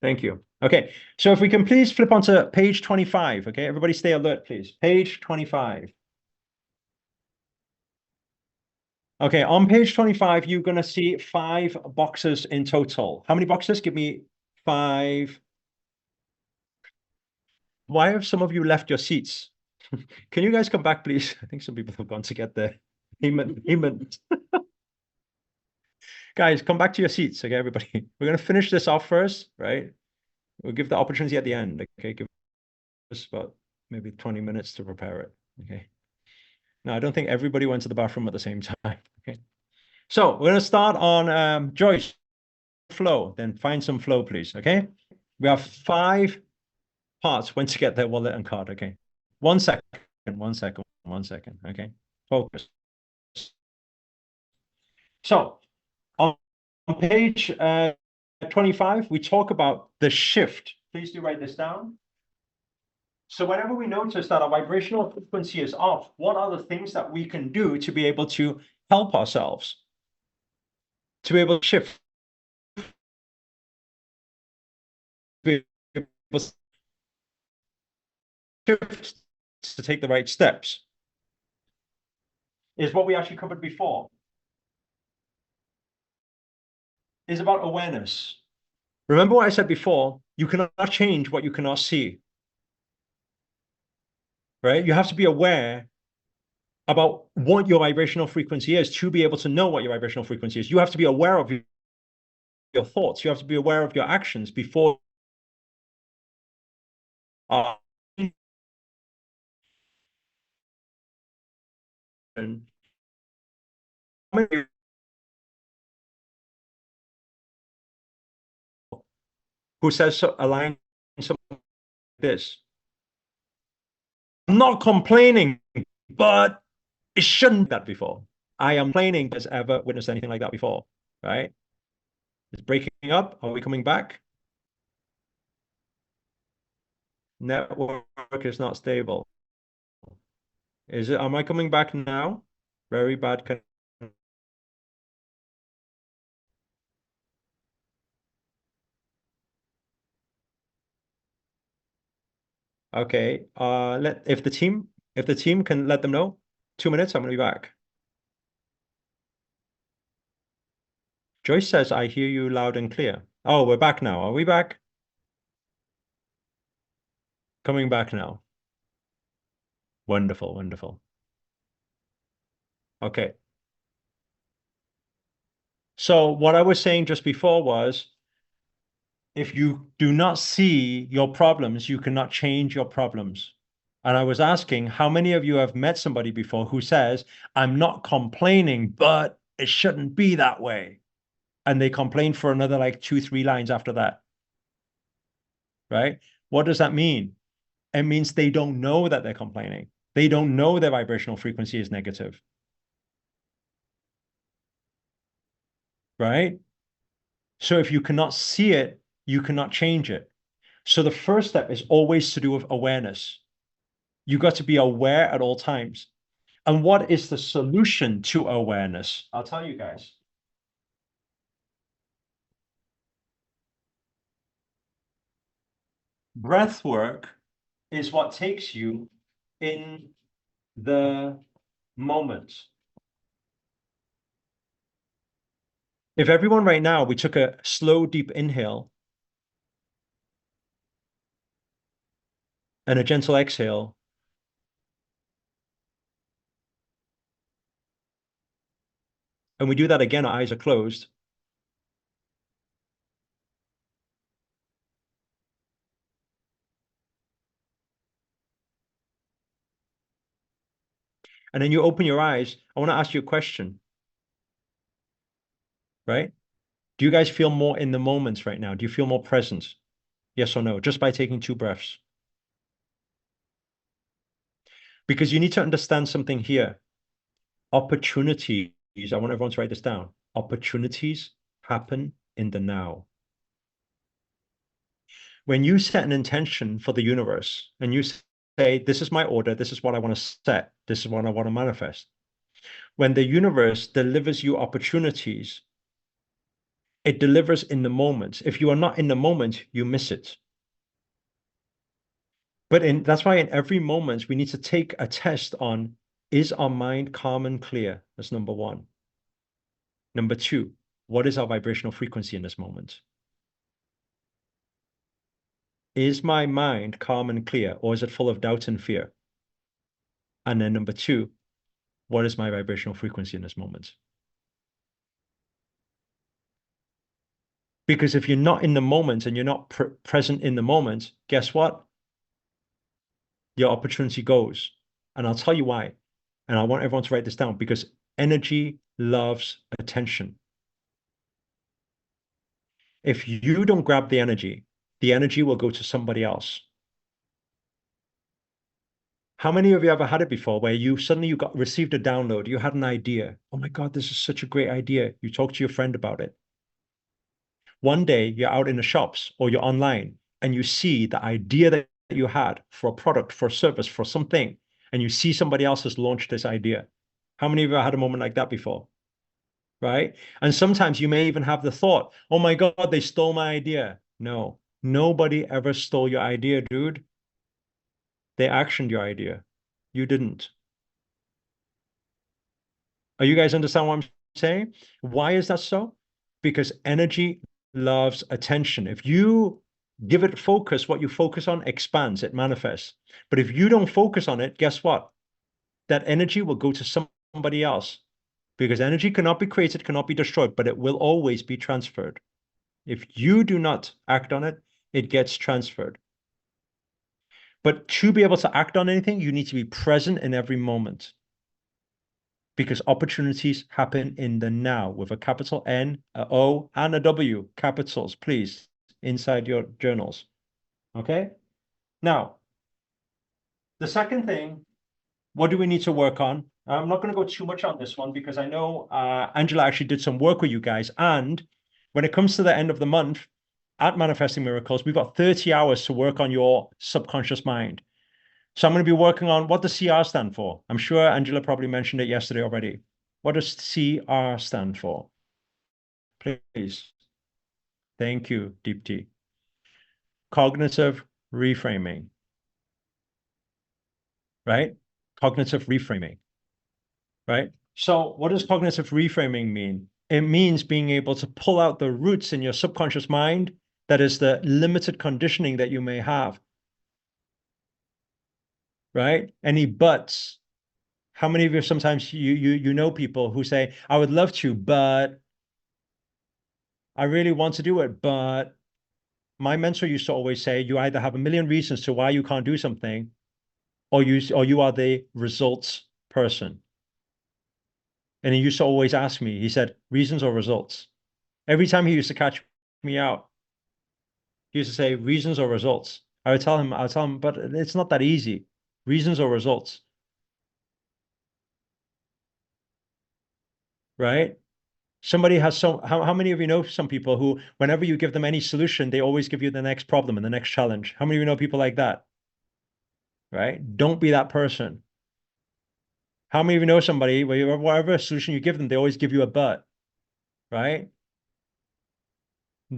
Thank you. Okay, so if we can please flip onto page 25. Okay, everybody stay alert, please. Page 25. Okay, on page 25, you're going to see 5 boxes in total. How many boxes? Give me 5. Why have some of you left your seats? Can you guys come back, please? I think some people have gone to get their payment. Guys, come back to your seats, okay, everybody. We're going to finish this off first, right? We'll give the opportunity at the end, okay? Give us about maybe 20 minutes to prepare it, okay? Now, I don't think everybody went to the bathroom at the same time, okay? So we're going to start on Joyce, flow, then find some flow, please, okay? We have 5 parts when to get their wallet and card, okay? 1 second, 1 second, 1 second, okay? Focus. So on page 25, we talk about the shift. Please do write this down. So whenever we notice that our vibrational frequency is off, what are the things that we can do to be able to help ourselves? To be able to shift. Shift to take the right steps is what we actually covered before. Is about awareness. Remember what I said before, you cannot change what you cannot see. Right? You have to be aware about what your vibrational frequency is to be able to know what your vibrational frequency is. You have to be aware of your thoughts. You have to be aware of your actions before who says so, align something like this. I'm not complaining, but it shouldn't be that before. I am complaining has ever witnessed anything like that before, right? It's breaking up. Are we coming back? Network is not stable. Is it? Am I coming back now? Very bad. Okay. If the team can let them know, 2 minutes, I'm gonna be back. Joyce says, I hear you loud and clear. Oh, we're back now. Are we back? Coming back now. Wonderful, wonderful. Okay. So what I was saying just before was, if you do not see your problems, you cannot change your problems. And I was asking, how many of you have met somebody before who says, I'm not complaining, but it shouldn't be that way. And they complain for another like 2-3 lines after that. Right? What does that mean? It means they don't know that they're complaining. They don't know their vibrational frequency is negative. right? So if you cannot see it, you cannot change it. So the first step is always to do with awareness. You got to be aware at all times. And what is the solution to awareness? I'll tell you guys. Breath work is what takes you in the moment. If everyone right now, we took a slow, deep inhale and a gentle exhale, and we do that again, our eyes are closed. And then you open your eyes. I want to ask you a question, right? Do you guys feel more in the moment right now? Do you feel more present? Yes or no? Just by taking 2 breaths. Because you need to understand something here. Opportunities, I want everyone to write this down. Opportunities happen in the now. When you set an intention for the universe and you say, this is my order, this is what I want to set, this is what I want to manifest. When the universe delivers you opportunities, it delivers in the moment. If you are not in the moment, you miss it. But that's why in every moment, we need to take a test on, is our mind calm and clear? That's number one. Number two, what is our vibrational frequency in this moment? Is my mind calm and clear, or is it full of doubt and fear? And then number two, what is my vibrational frequency in this moment? Because if you're not in the moment and you're not present in the moment, guess what? Your opportunity goes. And I'll tell you why. And I want everyone to write this down because energy loves attention. If you don't grab the energy will go to somebody else. How many of you ever had it before where you suddenly received a download, you had an idea. Oh my God, this is such a great idea. You talk to your friend about it. One day you're out in the shops or you're online and you see the idea that you had for a product, for a service, for something, and you see somebody else has launched this idea. How many of you have had a moment like that before? Right? And sometimes you may even have the thought, oh my God, they stole my idea. No, nobody ever stole your idea, dude. They actioned your idea. You didn't. Are you guys understand what I'm saying? Why is that so? Because energy loves attention. If you give it focus, what you focus on expands, it manifests. But if you don't focus on it, guess what? That energy will go to somebody else because energy cannot be created, cannot be destroyed, but it will always be transferred. If you do not act on it, it gets transferred. But to be able to act on anything, you need to be present in every moment because opportunities happen in the now with a capital N, a O, and a W, capitals, please, inside your journals. Okay? Now, the second thing, what do we need to work on? I'm not going to go too much on this one because I know Angela actually did some work with you guys. And when it comes to the end of the month at Manifesting Miracles, we've got 30 hours to work on your subconscious mind. So I'm going to be working on what does CR stand for? I'm sure Angela probably mentioned it yesterday already. What does CR stand for? Please. Thank you, Deepti. Cognitive reframing, right? Cognitive reframing, right? So what does cognitive reframing mean? It means being able to pull out the roots in your subconscious mind that is the limited conditioning that you may have, right? Any buts. How many of you sometimes you know people who say, I would love to, but I really want to do it, but my mentor used to always say, you either have a million reasons to why you can't do something, or you are the results person. And he used to always ask me, he said, reasons or results? Every time he used to catch me out, he used to say, reasons or results? I would tell him, but it's not that easy. Reasons or results, right? Somebody has how many of you know some people who, whenever you give them any solution, they always give you the next problem and the next challenge? How many of you know people like that? Right? Don't be that person. How many of you know somebody where whatever solution you give them, they always give you a but, right?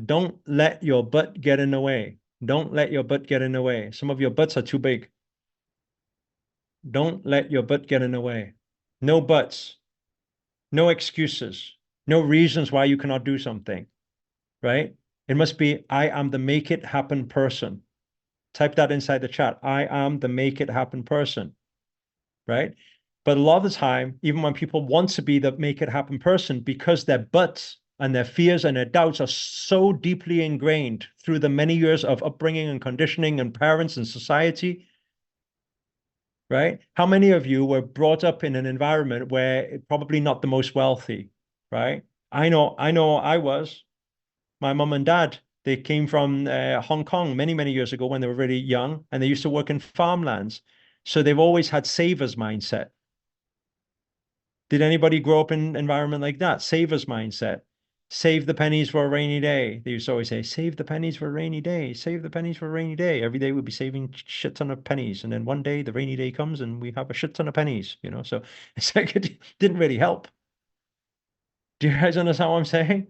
Don't let your butt get in the way. Don't let your butt get in the way. Some of your butts are too big. Don't let your butt get in the way. No buts, no excuses, no reasons why you cannot do something, right? It must be, I am the make it happen person. Type that inside the chat. I am the make it happen person, right? But a lot of the time, even when people want to be the make it happen person, because their buts and their fears and their doubts are so deeply ingrained through the many years of upbringing and conditioning and parents and society, right? How many of you were brought up in an environment where probably not the most wealthy, right? I know I was. My mom and dad, they came from Hong Kong many, many years ago when they were really young, and they used to work in farmlands. So they've always had savers mindset. Did anybody grow up in an environment like that? Savers mindset. Save the pennies for a rainy day. They used to always say, save the pennies for a rainy day. Save the pennies for a rainy day. Every day we'd be saving shit ton of pennies. And then one day the rainy day comes and we have a shit ton of pennies, you know? So it's like it didn't really help. Do you guys understand what I'm saying?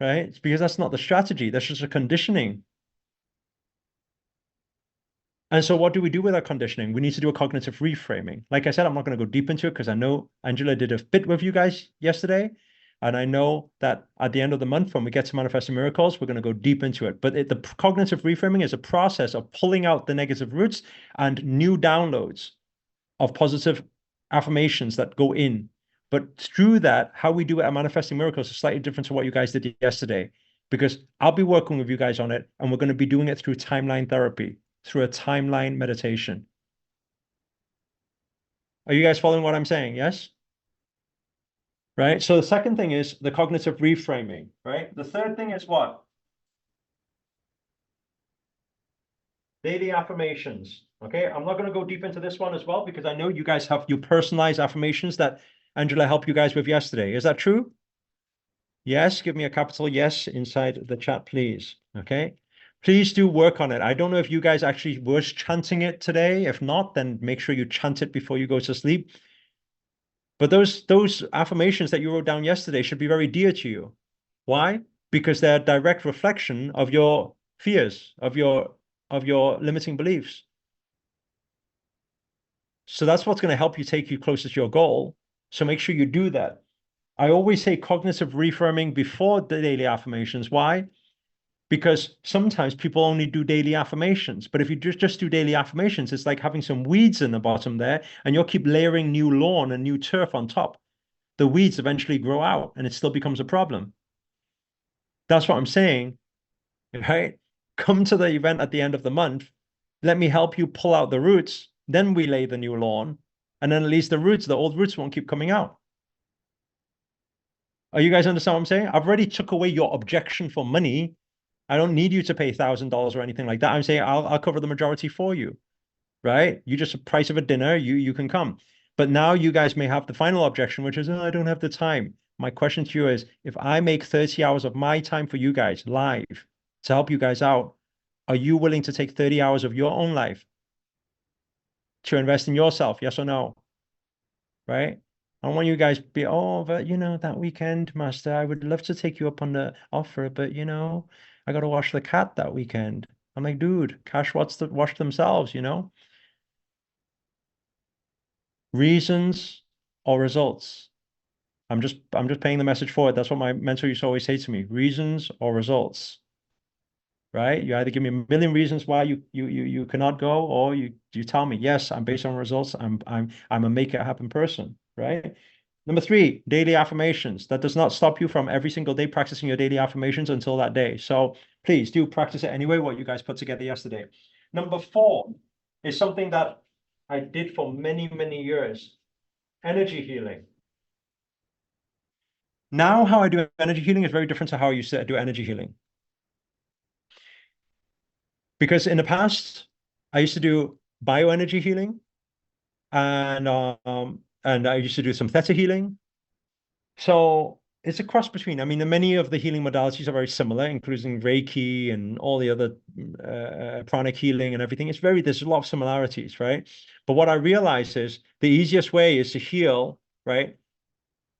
Right? It's because that's not the strategy. That's just a conditioning. And so what do we do with our conditioning? We need to do a cognitive reframing. Like I said, I'm not going to go deep into it because I know Angela did a bit with you guys yesterday. And I know that at the end of the month, when we get to Manifesting Miracles, we're going to go deep into it. But the cognitive reframing is a process of pulling out the negative roots and new downloads of positive affirmations that go in. But through that, how we do it at Manifesting Miracles is slightly different to what you guys did yesterday, because I'll be working with you guys on it, and we're going to be doing it through timeline therapy, through a timeline meditation. Are you guys following what I'm saying? Yes? Right. So the second thing is the cognitive reframing, right? The third thing is what? Daily affirmations. Okay. I'm not going to go deep into this one as well because I know you guys have your personalized affirmations that Angela helped you guys with yesterday. Is that true? Yes. Give me a capital yes inside the chat, please. Okay. Please do work on it. I don't know if you guys actually were chanting it today. If not, then make sure you chant it before you go to sleep. But those affirmations that you wrote down yesterday should be very dear to you. Why? Because they're a direct reflection of your fears, of your limiting beliefs. So that's what's going to help you take you closer to your goal. So make sure you do that. I always say cognitive reframing before the daily affirmations. Why? Because sometimes people only do daily affirmations. But if you just do daily affirmations, it's like having some weeds in the bottom there, and you'll keep layering new lawn and new turf on top. The weeds eventually grow out and it still becomes a problem. That's what I'm saying, right? Come to the event at the end of the month. Let me help you pull out the roots. Then we lay the new lawn. And then at least the old roots won't keep coming out. Are you guys understand what I'm saying? I've already took away your objection for money. I don't need you to pay $1,000 or anything like that. I'm saying I'll cover the majority for you, right? You just the price of a dinner, you can come. But now you guys may have the final objection, which is, oh, I don't have the time. My question to you is, if I make 30 hours of my time for you guys live to help you guys out, are you willing to take 30 hours of your own life to invest in yourself? Yes or no? Right? I don't want you guys to be, oh, but that weekend, master, I would love to take you up on the offer, but I got to wash the cat that weekend. I'm like, dude, cash wash themselves. Reasons or results. I'm just paying the message forward. That's what my mentor used to always say to me. Reasons or results. Right? You either give me a million reasons why you cannot go, or you tell me, yes, I'm based on results. I'm a make it happen person, right? Number three, daily affirmations. That does not stop you from every single day practicing your daily affirmations until that day. So please do practice it anyway, what you guys put together yesterday. Number four is something that I did for many, many years. Energy healing. Now, how I do energy healing is very different to how I used to do energy healing. Because in the past, I used to do bioenergy healing and I used to do some theta healing. So it's a cross between. I mean, many of the healing modalities are very similar, including Reiki and all the other pranic healing and everything. There's a lot of similarities, right? But what I realize is the easiest way is to heal, right?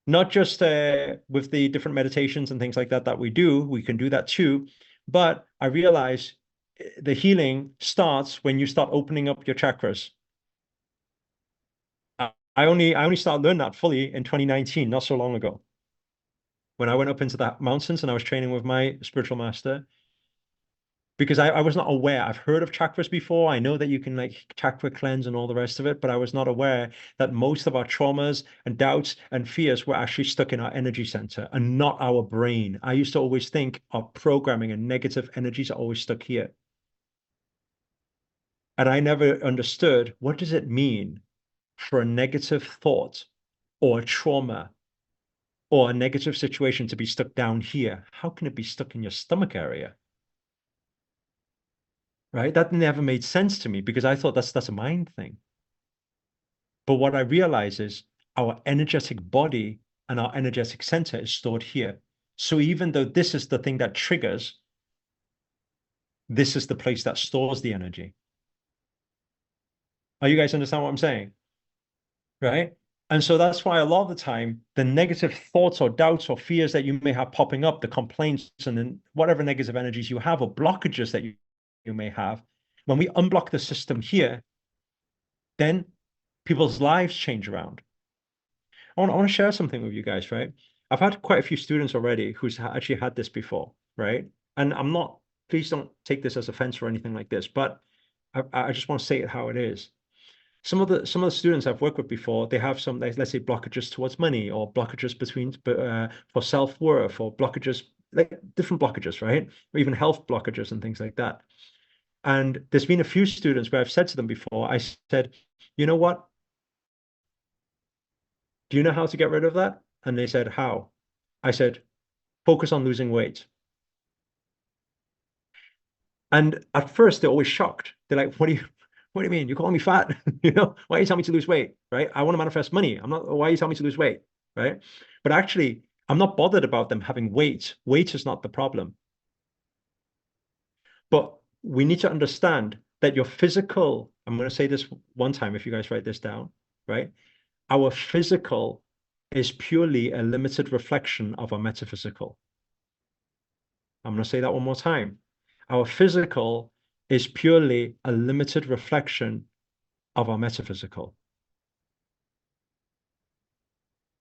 Not just with the different meditations and things like that we do. We can do that too. But I realize the healing starts when you start opening up your chakras. I only started learning that fully in 2019, not so long ago, when I went up into the mountains and I was training with my spiritual master, because I was not aware. I've heard of chakras before. I know that you can like chakra cleanse and all the rest of it, but I was not aware that most of our traumas and doubts and fears were actually stuck in our energy center and not our brain. I used to always think our programming and negative energies are always stuck here. And I never understood, what does it mean for a negative thought or a trauma or a negative situation to be stuck down here? How can it be stuck in your stomach area? Right? That never made sense to me because I thought that's a mind thing. But what I realize is our energetic body and our energetic center is stored here. So even though this is the thing that triggers, this is the place that stores the energy. Are you guys understand what I'm saying? Right? And so that's why a lot of the time, the negative thoughts or doubts or fears that you may have popping up, the complaints and then whatever negative energies you have or blockages that you may have, when we unblock the system here, then people's lives change around. I want to share something with you guys, right? I've had quite a few students already who's actually had this before, right? And I'm not, please don't take this as offense or anything like this, but I just want to say it how it is. Some of the students I've worked with before, they have some, let's say, blockages towards money or blockages between for self-worth or blockages, like different blockages, right? Or even health blockages and things like that. And there's been a few students where I've said to them before, I said, you know what? Do you know how to get rid of that? And they said, how? I said, focus on losing weight. And at first they're always shocked. They're like, what do you mean? You're calling me fat? You know, why are you telling me to lose weight? Right? I want to manifest money. Why are you telling me to lose weight? Right? But actually, I'm not bothered about them having weight. Weight is not the problem. But we need to understand that your physical, I'm going to say this one time if you guys write this down, right? Our physical is purely a limited reflection of our metaphysical. I'm going to say that one more time. Our physical is purely a limited reflection of our metaphysical.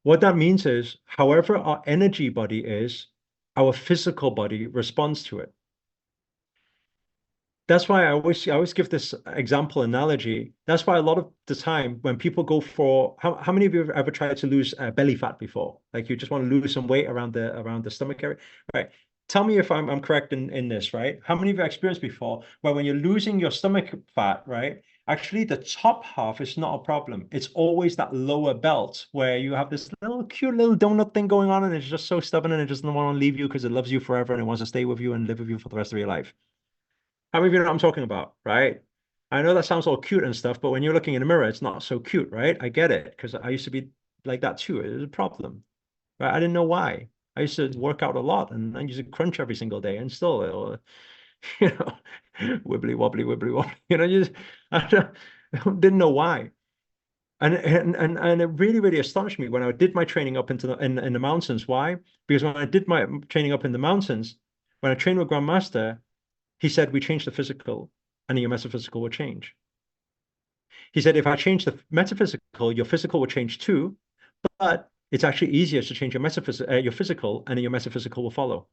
What that means is, however our energy body is, our physical body responds to it. That's why I always give this example analogy. That's why a lot of the time when people go for, how many of you have ever tried to lose belly fat before? Like you just want to lose some weight around the stomach area, right? Tell me if I'm correct in this, right? How many of you have experienced before where when you're losing your stomach fat, right? Actually, the top half is not a problem. It's always that lower belt where you have this little cute little donut thing going on, and it's just so stubborn and it doesn't want to leave you because it loves you forever and it wants to stay with you and live with you for the rest of your life. How many of you know what I'm talking about, right? I know that sounds all cute and stuff, but when you're looking in a mirror, it's not so cute, right? I get it because I used to be like that too. It was a problem, right? I didn't know why. I used to work out a lot and I used to crunch every single day and still, you know, wibbly wobbly, wibbly wobbly. You know, I didn't know why. And it really, really astonished me when I did my training up into in the mountains. Why? Because when I did my training up in the mountains, when I trained with Grandmaster, he said, we change the physical and your metaphysical will change. He said, if I change the metaphysical, your physical will change too, but it's actually easier to change your physical and your metaphysical will follow.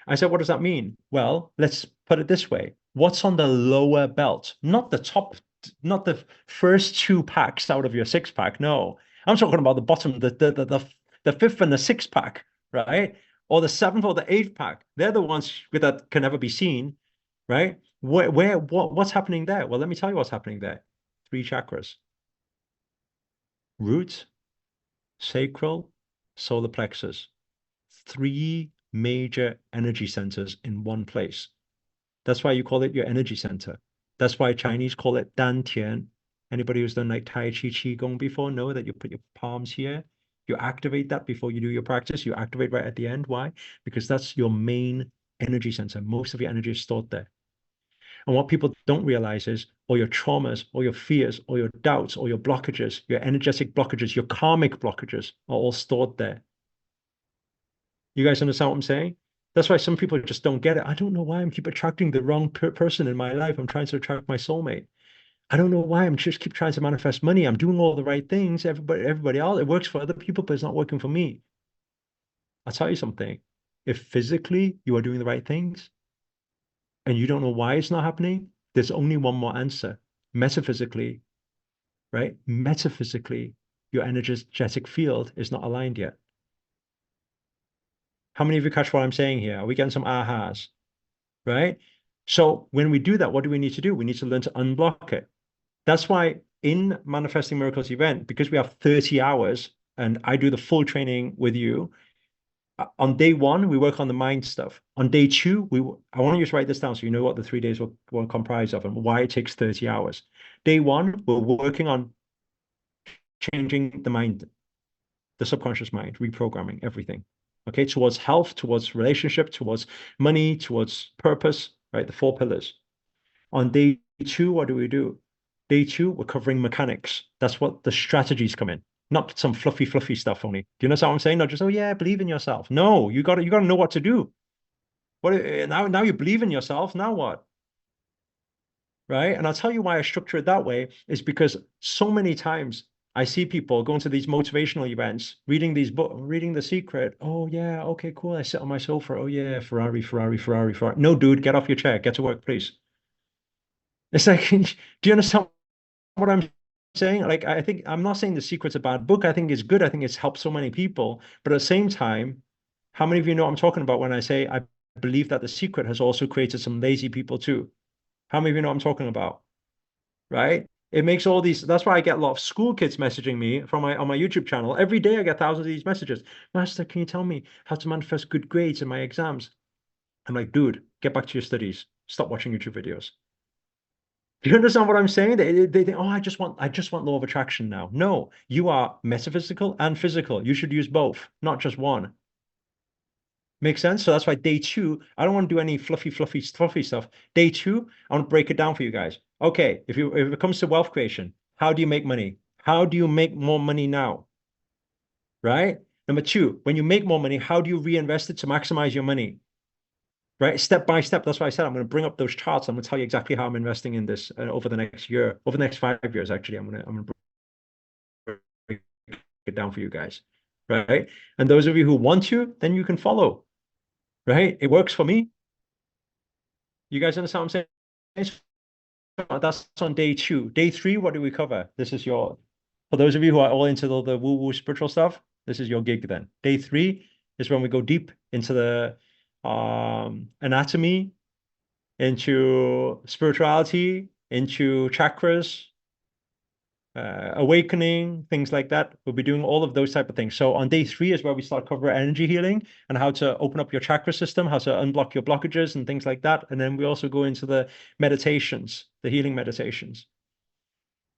I said, what does that mean? Well, let's put it this way. What's on the lower belt? Not the top, not the first two packs out of your six pack. No, I'm talking about the bottom, the fifth and the sixth pack, right? Or the seventh or the eighth pack. They're the ones that can never be seen, right? What's happening there? Well, let me tell you what's happening there. Three chakras: root, sacral, solar plexus. Three major energy centers in one place. That's why you call it your energy center. That's why Chinese call it Dan Tian. Anybody who's done like Tai Chi Qigong before know that you put your palms here, You activate that before you do your practice. You activate right at the end. Why? Because that's your main energy center. Most of your energy is stored there. And what people don't realize is all your traumas, all your fears, all your doubts, all your blockages, your energetic blockages, your karmic blockages are all stored there. You guys understand what I'm saying? That's why some people just don't get it. I don't know why I'm keep attracting the wrong person in my life. I'm trying to attract my soulmate. I don't know why I'm just keep trying to manifest money. I'm doing all the right things. Everybody else, it works for other people, but it's not working for me. I'll tell you something. If physically you are doing the right things and you don't know why it's not happening, there's only one more answer. Metaphysically, right? Metaphysically, your energetic field is not aligned yet. How many of you catch what I'm saying here? Are we getting some ahas? Right? So when we do that, what do we need to do? We need to learn to unblock it. That's why in Manifesting Miracles event, because we have 30 hours and I do the full training with you, on day one, we work on the mind stuff. On day two, I want you to write this down so you know what the 3 days will comprise of and why it takes 30 hours. Day one, we're working on changing the mind, the subconscious mind, reprogramming everything. Okay, towards health, towards relationship, towards money, towards purpose, right? The 4 pillars. On day two, what do? Day two, we're covering mechanics. That's what the strategies come in, not some fluffy stuff only. Do you know what I'm saying? Not just, oh yeah, believe in yourself. No, you gotta know what to do. What now you believe in yourself, now what? Right? And I'll tell you why I structure it that way is because so many times I see people going to these motivational events, reading these books, reading The Secret. Oh yeah, okay, cool. I sit on my sofa. Oh yeah, Ferrari, Ferrari, Ferrari, Ferrari. No, dude, get off your chair. Get to work, please. It's like, do you understand what I'm saying? Like, I think I'm not saying The Secret's a bad book. I think it's good. I think it's helped so many people. But at the same time, how many of you know what I'm talking about when I say I believe that The Secret has also created some lazy people too? How many of you know what I'm talking about? Right? It makes all these. That's why I get a lot of school kids messaging me from my on my YouTube channel. Every day I get thousands of these messages. Master, can you tell me how to manifest good grades in my exams? I'm like, dude, get back to your studies. Stop watching YouTube videos. Do you understand what I'm saying? They think, oh, I just want law of attraction now. No, you are metaphysical and physical. You should use both, not just one. Make sense? So that's why day two, I don't want to do any fluffy stuff. Day two, I want to break it down for you guys. Okay, if it comes to wealth creation, how do you make money? How do you make more money now? Right? Number two, when you make more money, how do you reinvest it to maximize your money? Right? Step by step. That's why I said I'm going to bring up those charts. I'm going to tell you exactly how I'm investing in this over the next year, over the next 5 years, actually. I'm going to break it down for you guys. Right? And those of you who want to, then you can follow. Right? It works for me. You guys understand what I'm saying? That's on day two. Day three, what do we cover? This is for those of you who are all into the woo-woo spiritual stuff, this is your gig then. Day three is when we go deep into the anatomy, into spirituality, into chakras, awakening, things like that. We'll be doing all of those type of things. So on day three is where we start covering energy healing and how to open up your chakra system, how to unblock your blockages and things like that. And then we also go into the meditations, the healing meditations.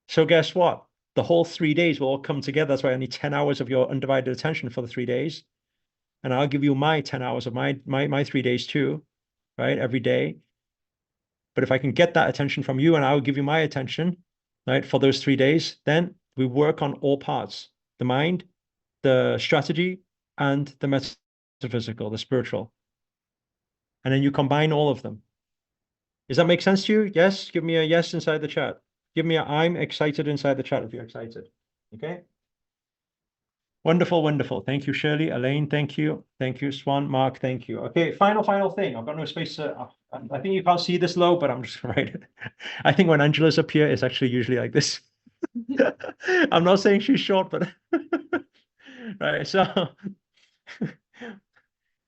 So guess what? The whole 3 days will all come together. That's why I need 10 hours of your undivided attention for the 3 days. And I'll give you my 10 hours of my 3 days too, right? Every day. But if I can get that attention from you and I'll give you my attention, right, for those 3 days, then we work on all parts, the mind, the strategy, and the metaphysical, the spiritual. And then you combine all of them. Does that make sense to you? Yes? Give me a yes inside the chat. Give me a I'm excited inside the chat if you're excited. Okay? Wonderful, wonderful. Thank you, Shirley. Elaine, thank you. Thank you, Swan. Mark, thank you. Okay, final thing. I've got no space. I think you can't see this low, but I'm just right. I think when Angela's up here, it's actually usually like this. I'm not saying she's short, but right. So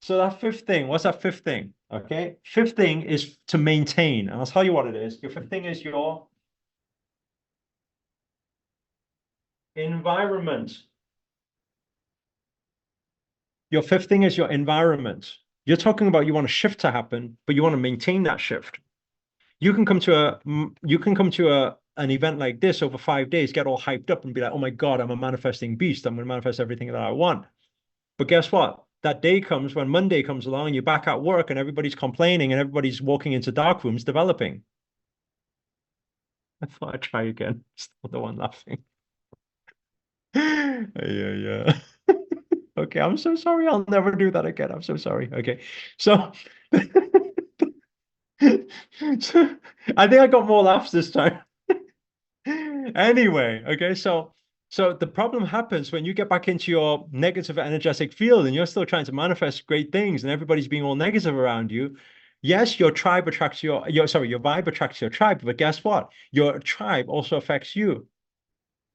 that fifth thing, what's that fifth thing? Okay. Fifth thing is to maintain. And I'll tell you what it is. Your fifth thing is your environment. Your fifth thing is your environment. You're talking about you want a shift to happen, but you want to maintain that shift. You can come to an event like this over 5 days, get all hyped up and be like, oh my God, I'm a manifesting beast. I'm going to manifest everything that I want. But guess what? That day comes when Monday comes along, and you're back at work and everybody's complaining and everybody's walking into dark rooms developing. I thought I'd try again. Still the one laughing. Yeah. Okay, I'm so sorry. I'll never do that again. I'm so sorry. Okay. So, so I think I got more laughs this time. Anyway, okay, so the problem happens when you get back into your negative energetic field and you're still trying to manifest great things and everybody's being all negative around you. Yes, your tribe attracts your vibe attracts your tribe, but guess what? Your tribe also affects you.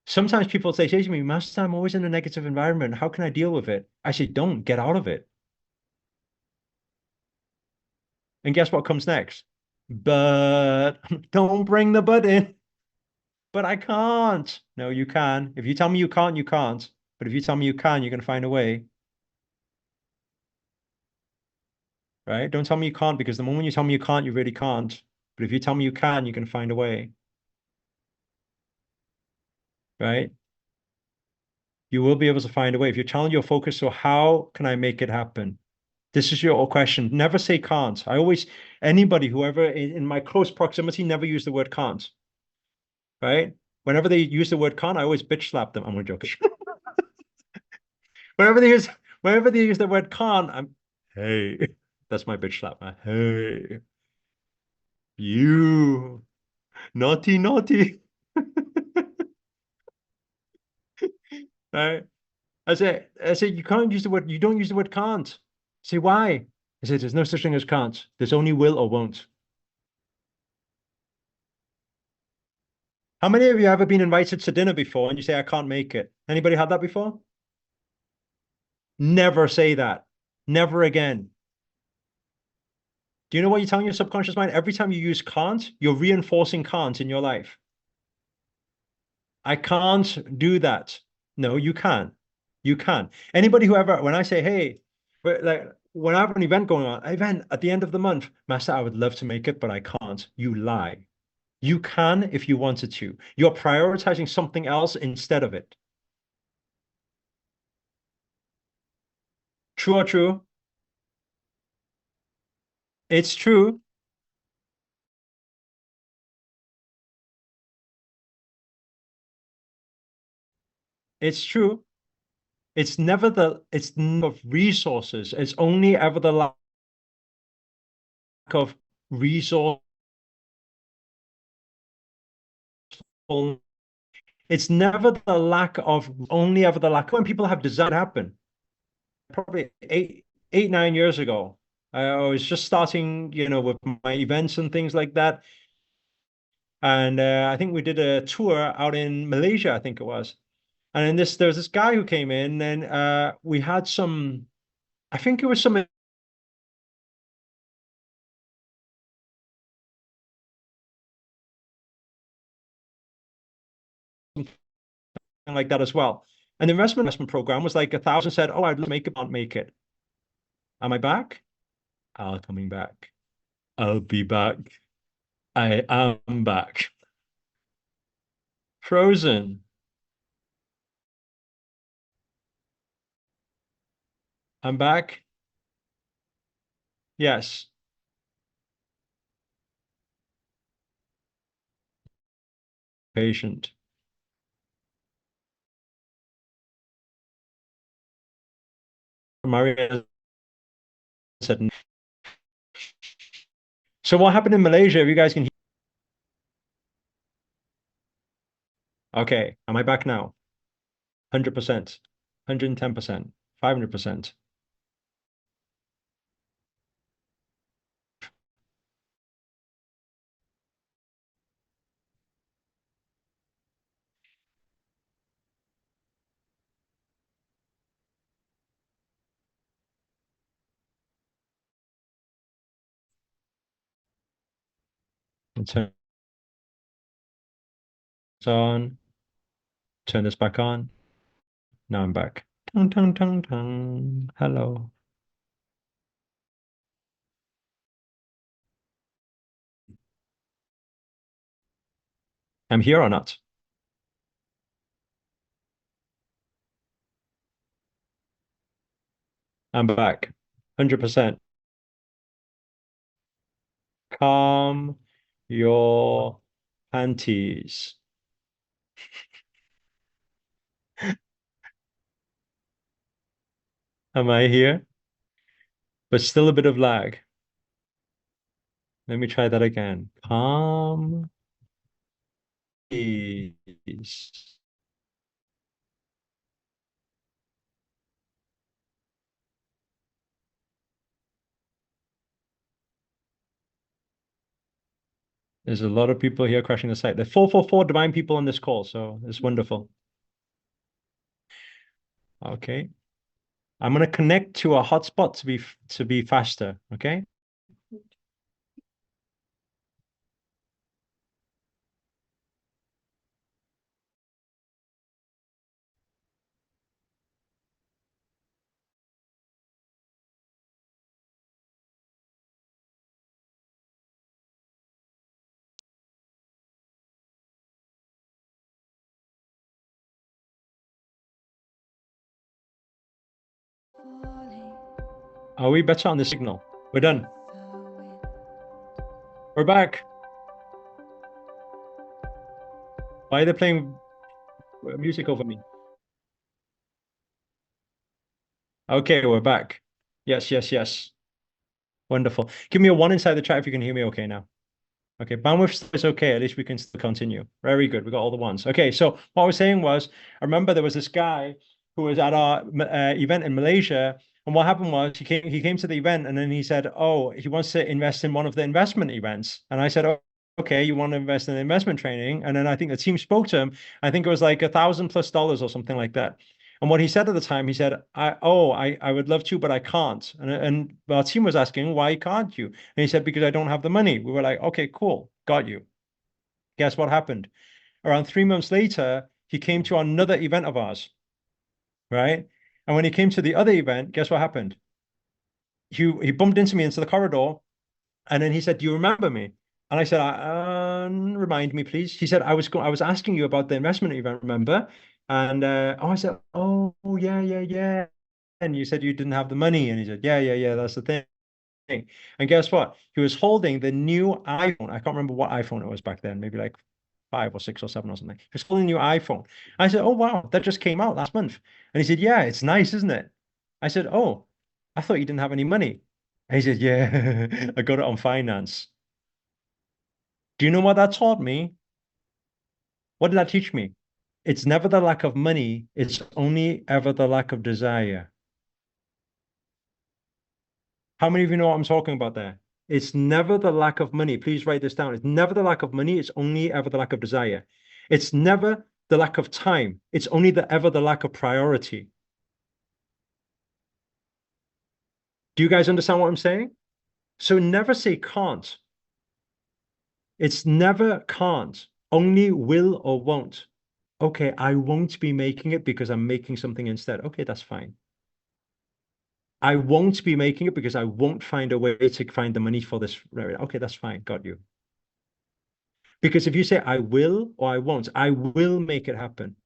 Sometimes people say to me, Master, I'm always in a negative environment. How can I deal with it? I say, don't get out of it. And guess what comes next? But don't bring the but in. But I can't. No, you can. If you tell me you can't, you can't. But if you tell me you can, you're going to find a way, right? Don't tell me you can't, because the moment you tell me you can't, you really can't. But if you tell me you can, you can find a way, right? You will be able to find a way. If you challenge your focus, so how can I make it happen? This is your question. Never say can't. I always, anybody, whoever in my close proximity, never use the word can't, right? Whenever they use the word can't, I always bitch slap them. I'm only joking. Whenever they use, whenever they use the word can't, I'm, hey, that's my bitch slap, man. Hey, you naughty, naughty. Right? I say, you can't use the word, you don't use the word can't. Say, why? I said, there's no such thing as can't. There's only will or won't. How many of you have ever been invited to dinner before and you say, I can't make it? Anybody had that before? Never say that. Never again. Do you know what you're telling your subconscious mind? Every time you use can't, you're reinforcing can't in your life. I can't do that. No, you can. You can. Anybody who ever, when I say, hey, like when I have an event going on, event at the end of the month, Master, I would love to make it, but I can't. You lie. You can if you wanted to. You're prioritizing something else instead of it. True or true? It's true. It's true. It's never of resources. It's only ever the lack of resource. It's never the lack of, only ever the lack when people have desire to happen. Probably 9 years ago, I was just starting, with my events and things like that. And I think we did a tour out in Malaysia, I think it was. And then there was this guy who came in, and we had some, I think it was something like that as well. And the investment program was like 1,000, said, oh, I'd make it, not make it. Am I back? I'm coming back. I'll be back. I am back. Frozen. I'm back. Yes. Patient. Maria said, so what happened in Malaysia? If you guys can hear. Okay. Am I back now? 100%, 110%, 500%. Turn this on. Turn this back on. Now I'm back. Tung, tung, tung, tung. Hello. I'm here or not? I'm back. 100%. Calm your panties. Am I here? But still a bit of lag. Let me try that again. Calm ease. There's a lot of people here crashing the site. There's 444 divine people on this call, so it's wonderful. Okay. I'm gonna connect to a hotspot to be faster. Okay. Are we better on the signal? We're done. We're back. Why are they playing music over me? Okay, we're back. Yes, yes, yes. Wonderful. Give me a one inside the chat if you can hear me okay now. Okay, bandwidth is okay. At least we can still continue. Very good. We got all the ones. Okay, so what I was saying was, I remember there was this guy who was at our event in Malaysia, and what happened was he came to the event, and then he said, "Oh, he wants to invest in one of the investment events." And I said, "Oh, okay, you want to invest in investment training?" And then I think the team spoke to him. I think it was like $1,000+ or something like that. And what he said at the time, he said, I would love to, but I can't." And our team was asking, "Why can't you?" And he said, "Because I don't have the money." We were like, "Okay, cool, got you." Guess what happened? Around 3 months later, he came to another event of ours, right? And when he came to the other event, guess what happened? He bumped into me into the corridor, and then he said, "Do you remember me?" And I said, "Remind me, please." He said, I was asking you about the investment event, remember?" And I said, "Oh, yeah, yeah, yeah." And you said you didn't have the money. And he said, "Yeah, yeah, yeah, that's the thing." And guess what? He was holding the new iPhone. I can't remember what iPhone it was back then, maybe like 5 or 6 or 7 or something. He was holding a new iPhone. I said, "Oh, wow, that just came out last month." And he said, "Yeah, it's nice, isn't it?" I said, "Oh, I thought you didn't have any money." And he said, "Yeah, I got it on finance." Do you know what that taught me? What did that teach me? It's never the lack of money, it's only ever the lack of desire. How many of you know what I'm talking about there? It's never the lack of money. Please write this down. It's never the lack of money. It's only ever the lack of desire. It's never the lack of time. It's only ever the lack of priority. Do you guys understand what I'm saying? So never say can't. It's never can't, only will or won't. Okay, I won't be making it because I'm making something instead. Okay, that's fine. I won't be making it because I won't find a way to find the money for this. Okay, that's fine. Got you. Because if you say I will or I won't, I will make it happen,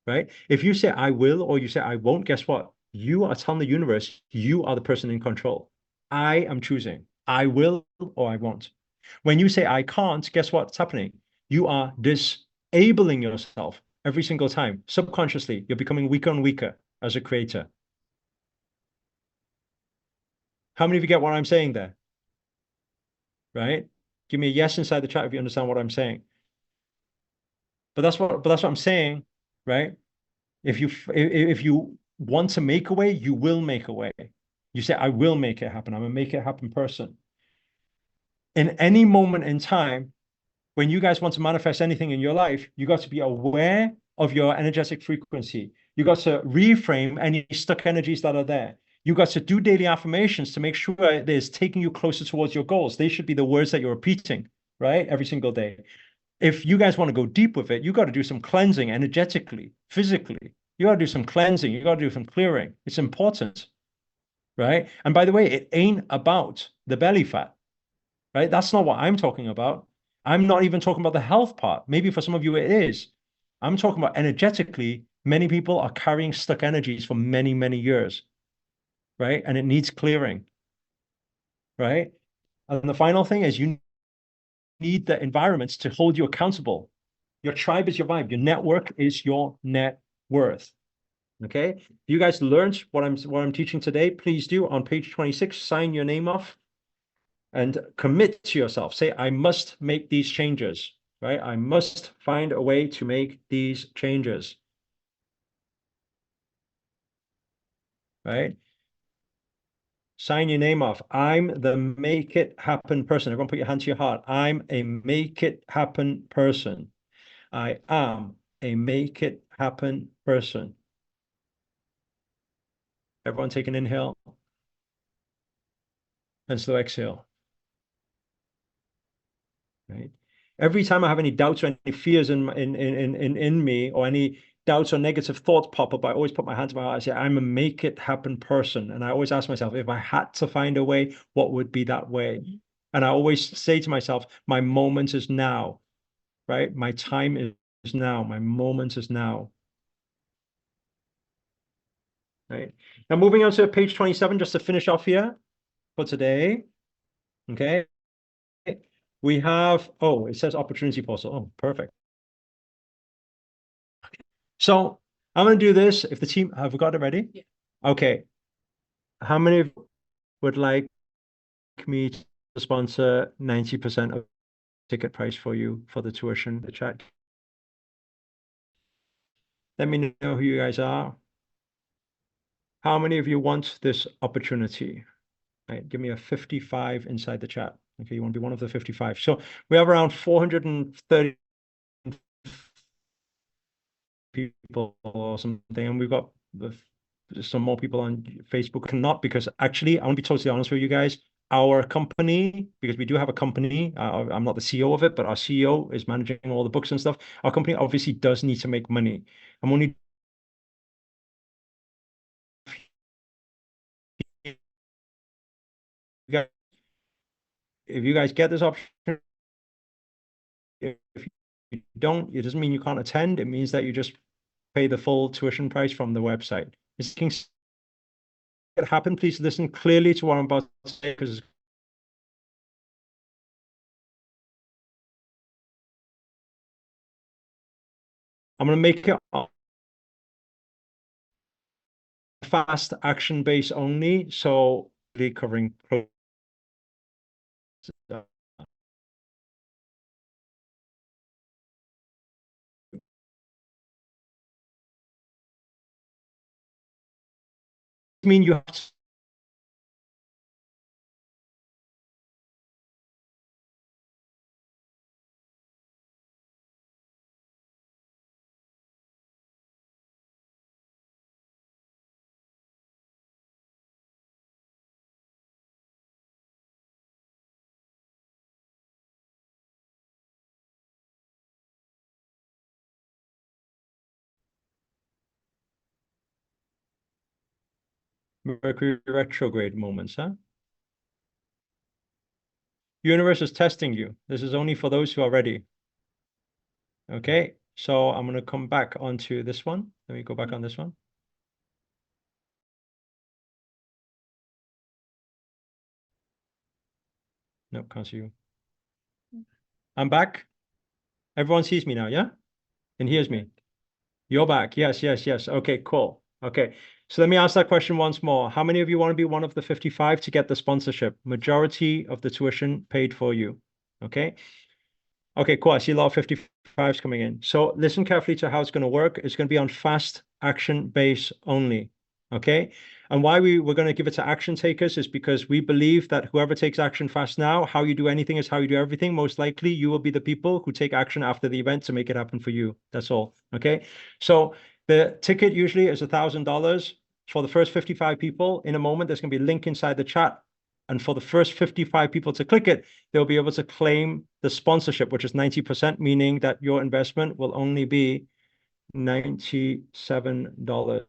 right? If you say I will or you say I won't, guess what? You are telling the universe you are the person in control. I am choosing. I will or I won't. When you say I can't, guess what's happening? You are disabling yourself every single time. Subconsciously, you're becoming weaker and weaker as a creator. How many of you get what I'm saying there? Right? Give me a yes inside the chat if you understand what I'm saying. But that's what I'm saying, right? If you want to make a way, you will make a way. You say, I will make it happen. I'm a make it happen person. In any moment in time, when you guys want to manifest anything in your life, you got to be aware of your energetic frequency. You got to reframe any stuck energies that are there. You got to do daily affirmations to make sure it is taking you closer towards your goals. They should be the words that you're repeating, right? Every single day. If you guys want to go deep with it, you got to do some cleansing energetically, physically. You got to do some cleansing. You got to do some clearing. It's important, right? And by the way, it ain't about the belly fat, right? That's not what I'm talking about. I'm not even talking about the health part. Maybe for some of you it is. I'm talking about energetically, many people are carrying stuck energies for many, many years, right? And it needs clearing, right? And the final thing is you need the environments to hold you accountable. Your tribe is your vibe. Your network is your net worth. Okay. If you guys learned what I'm teaching today, please do on page 26, sign your name off and commit to yourself. Say, I must make these changes, right? I must find a way to make these changes, right? Sign your name off. I'm the make it happen person. Everyone put your hand to your heart. I'm a make it happen person. I am a make it happen person. Everyone take an inhale and slow exhale. Right. Every time I have any doubts or any fears in me, or any doubts or negative thoughts pop up, I always put my hand to my heart. I say, I'm a make it happen person. And I always ask myself, if I had to find a way, what would be that way? And I always say to myself, my moment is now, right? My time is now. My moment is now. Right. Now moving on to page 27, just to finish off here for today. Okay. We have, oh, it says opportunity portal. Oh, perfect. So I'm going to do this. If the team, have we got it ready? Yeah. Okay. How many would like me to sponsor 90% of ticket price for you for the tuition, the chat? Let me know who you guys are. How many of you want this opportunity? Right, give me a 55 inside the chat. Okay, you want to be one of the 55. So we have around 430 people or something, and we've got some more people on Facebook. Not because actually, I want to be totally honest with you guys. Our company, because we do have a company, I'm not the CEO of it, but our CEO is managing all the books and stuff. Our company obviously does need to make money. I'm only if you guys get this option, if you don't, it doesn't mean you can't attend. It means that you just pay the full tuition price from the website. It's it happen, please listen clearly to what I'm about to say, because I'm going to make it fast action base only. So really covering mean you have to Mercury retrograde moments, huh? Universe is testing you. This is only for those who are ready. Okay, so I'm going to come back onto this one. Let me go back on this one. No, can't see you. I'm back. Everyone sees me now, yeah? And hears me. You're back. Yes, yes, yes. Okay, cool. Okay. So let me ask that question once more. How many of you want to be one of the 55 to get the sponsorship? Majority of the tuition paid for you. Okay. Okay, cool. I see a lot of 55s coming in. So listen carefully to how it's going to work. It's going to be on fast action base only. Okay. And why we're going to give it to action takers is because we believe that whoever takes action fast now, how you do anything is how you do everything. Most likely you will be the people who take action after the event to make it happen for you. That's all. Okay. So the ticket usually is $1,000 for the first 55 people. In a moment, there's going to be a link inside the chat. And for the first 55 people to click it, they'll be able to claim the sponsorship, which is 90%, meaning that your investment will only be $97.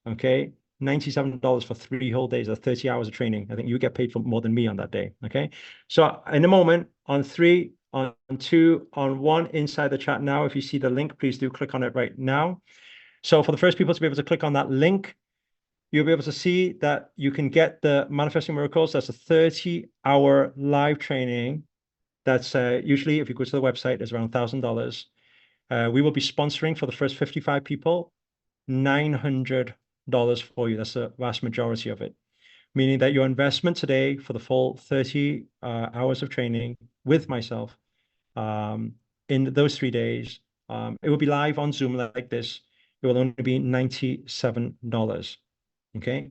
Okay. $97 for 3 whole days or 30 hours of training. I think you get paid for more than me on that day. Okay. So in a moment, on three, on two, on one inside the chat now. If you see the link, please do click on it right now. So for the first people to be able to click on that link, you'll be able to see that you can get the Manifesting Miracles. That's a 30-hour live training. That's usually, if you go to the website, is around $1,000. We will be sponsoring for the first 55 people, $900 for you. That's the vast majority of it, meaning that your investment today for the full 30 hours of training with myself in those 3 days, it will be live on Zoom like this. It will only be $97. Okay.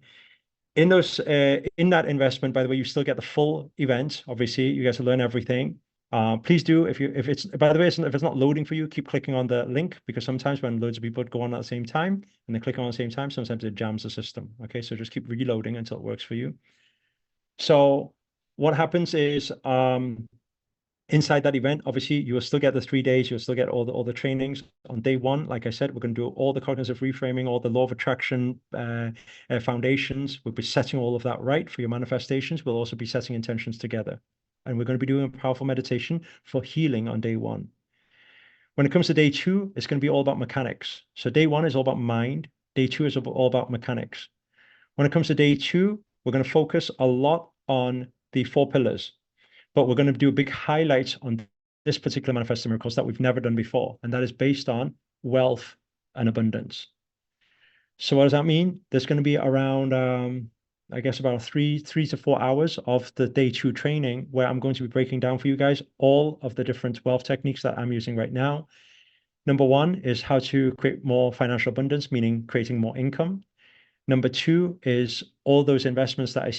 In that investment, by the way, you still get the full event. Obviously, you guys will learn everything. Please do, if it's, by the way, if it's not loading for you, keep clicking on the link, because sometimes when loads of people go on at the same time and they click on at the same time, sometimes it jams the system. Okay, so just keep reloading until it works for you. So what happens is, inside that event, obviously, you will still get the 3 days. You'll still get all the trainings. On day one, like I said, we're going to do all the cognitive reframing, all the law of attraction foundations. We'll be setting all of that right for your manifestations. We'll also be setting intentions together. And we're going to be doing a powerful meditation for healing on day one. When it comes to day two, it's going to be all about mechanics. So day one is all about mind. Day two is all about mechanics. When it comes to day two, we're going to focus a lot on the 4 pillars. But we're going to do a big highlight on this particular Manifesting Miracles that we've never done before. And that is based on wealth and abundance. So what does that mean? There's going to be around, I guess, about three to 4 hours of the day two training where I'm going to be breaking down for you guys all of the different wealth techniques that I'm using right now. Number one is how to create more financial abundance, meaning creating more income. Number two is all those investments that I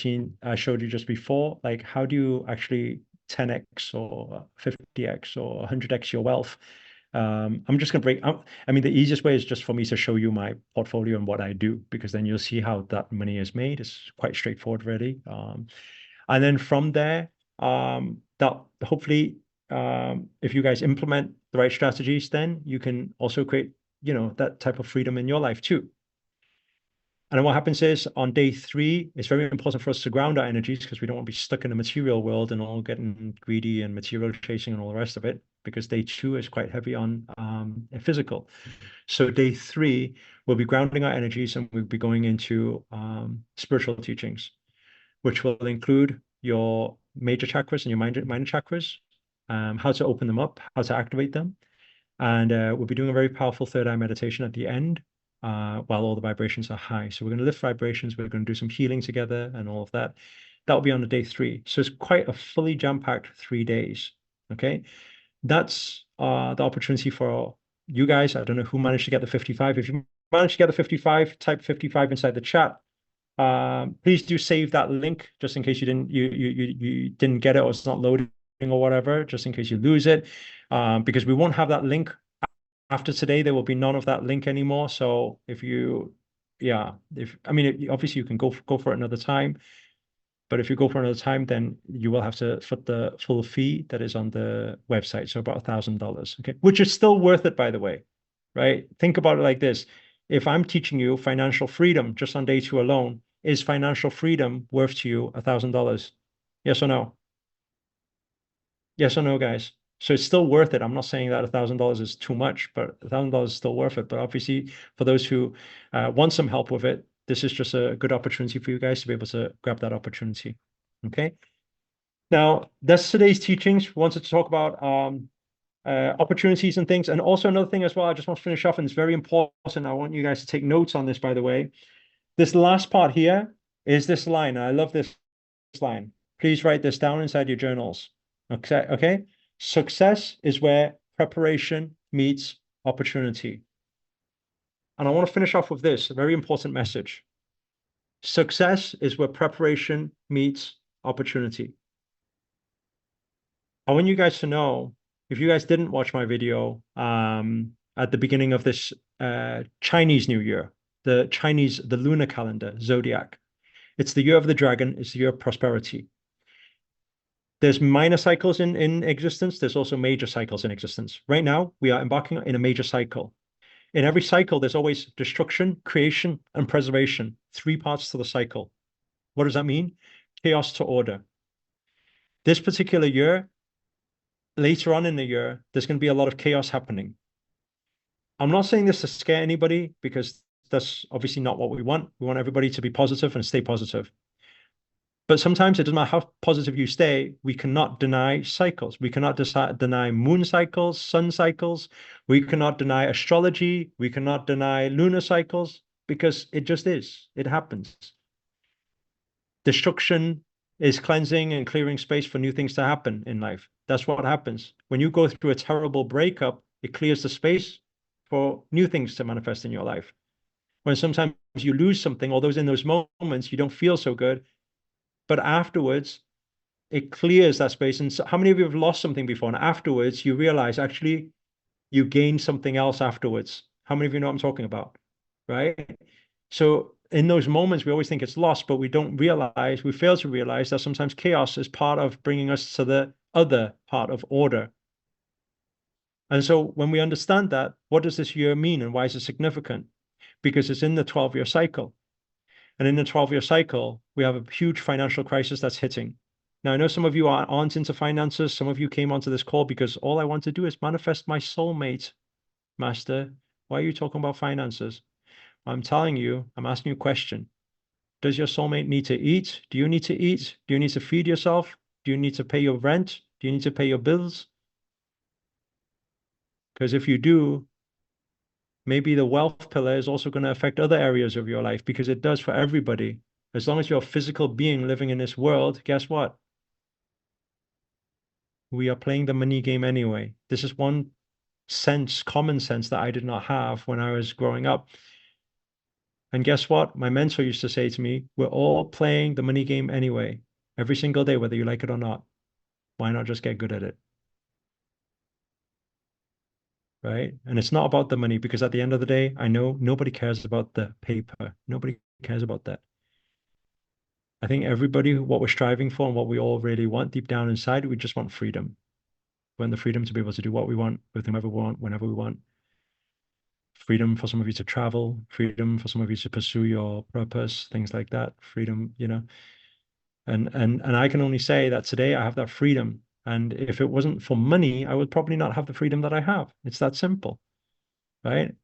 showed you just before, like how do you actually 10x or 50x or 100x your wealth? I'm just going to break up. I mean, the easiest way is just for me to show you my portfolio and what I do, because then you'll see how that money is made. It's quite straightforward, really. And then from there, that hopefully, if you guys implement the right strategies, then you can also create, that type of freedom in your life too. And then what happens is on day three, it's very important for us to ground our energies, because we don't want to be stuck in the material world and all getting greedy and material chasing and all the rest of it, because day two is quite heavy on physical. So day three, we'll be grounding our energies and we'll be going into spiritual teachings, which will include your major chakras and your minor chakras, how to open them up, how to activate them. And we'll be doing a very powerful third eye meditation at the end, while all the vibrations are high. So we're going to lift vibrations. We're going to do some healing together and all of that. That will be on the day three. So it's quite a fully jam-packed 3 days. Okay. That's the opportunity for you guys. I don't know who managed to get the 55. If you managed to get the 55, type 55 inside the chat. Please do save that link just in case you didn't get it, or it's not loading or whatever, just in case you lose it, because we won't have that link. After today, there will be none of that link anymore. So obviously you can go for it another time, but if you go for another time, then you will have to foot the full fee that is on the website. So about $1,000, okay, which is still worth it, by the way, right? Think about it like this. If I'm teaching you financial freedom just on day two alone, is financial freedom worth to you $1,000? Yes or no? Yes or no, guys? So it's still worth it. I'm not saying that $1,000 is too much, but $1,000 is still worth it. But obviously, for those who want some help with it, this is just a good opportunity for you guys to be able to grab that opportunity. Okay. Now, that's today's teachings. We wanted to talk about opportunities and things. And also another thing as well, I just want to finish off, and it's very important. I want you guys to take notes on this, by the way. This last part here is this line. I love this line. Please write this down inside your journals. Okay. Success is where preparation meets opportunity. And I want to finish off with this, a very important message. Success is where preparation meets opportunity. I want you guys to know, if you guys didn't watch my video at the beginning of this Chinese New Year, the lunar calendar, zodiac, it's the year of the dragon, it's the year of prosperity. There's minor cycles in existence. There's also major cycles in existence. Right now, we are embarking in a major cycle. In every cycle, there's always destruction, creation, and preservation. 3 parts to the cycle. What does that mean? Chaos to order. This particular year, later on in the year, there's going to be a lot of chaos happening. I'm not saying this to scare anybody because that's obviously not what we want. We want everybody to be positive and stay positive. But sometimes it doesn't matter how positive you stay, we cannot deny cycles. We cannot deny moon cycles, sun cycles. We cannot deny astrology. We cannot deny lunar cycles because it just is. It happens. Destruction is cleansing and clearing space for new things to happen in life. That's what happens. When you go through a terrible breakup, it clears the space for new things to manifest in your life. When sometimes you lose something, although in those moments you don't feel so good, but afterwards it clears that space. And so how many of you have lost something before? And afterwards you realize actually you gained something else afterwards. How many of you know what I'm talking about? Right? So in those moments, we always think it's lost, but we don't realize, we fail to realize that sometimes chaos is part of bringing us to the other part of order. And so when we understand that, what does this year mean and why is it significant? Because it's in the 12-year cycle. And in the 12-year cycle, we have a huge financial crisis that's hitting. Now, I know some of you aren't into finances. Some of you came onto this call because all I want to do is manifest my soulmate. Master, why are you talking about finances? I'm telling you, I'm asking you a question. Does your soulmate need to eat? Do you need to eat? Do you need to feed yourself? Do you need to pay your rent? Do you need to pay your bills? Because if you do, maybe the wealth pillar is also going to affect other areas of your life because it does for everybody. As long as you're a physical being living in this world, guess what? We are playing the money game anyway. This is one sense, common sense that I did not have when I was growing up. And guess what? My mentor used to say to me, we're all playing the money game anyway, every single day, whether you like it or not. Why not just get good at it? Right? And it's not about the money because at the end of the day, I know nobody cares about the paper. Nobody cares about that. I think everybody, what we're striving for and what we all really want deep down inside, we just want freedom. We want the freedom to be able to do what we want with whomever we want, whenever we want. Freedom for some of you to travel, freedom for some of you to pursue your purpose, things like that. Freedom, you know. And I can only say that today I have that freedom. And if it wasn't for money, I would probably not have the freedom that I have. It's that simple, right?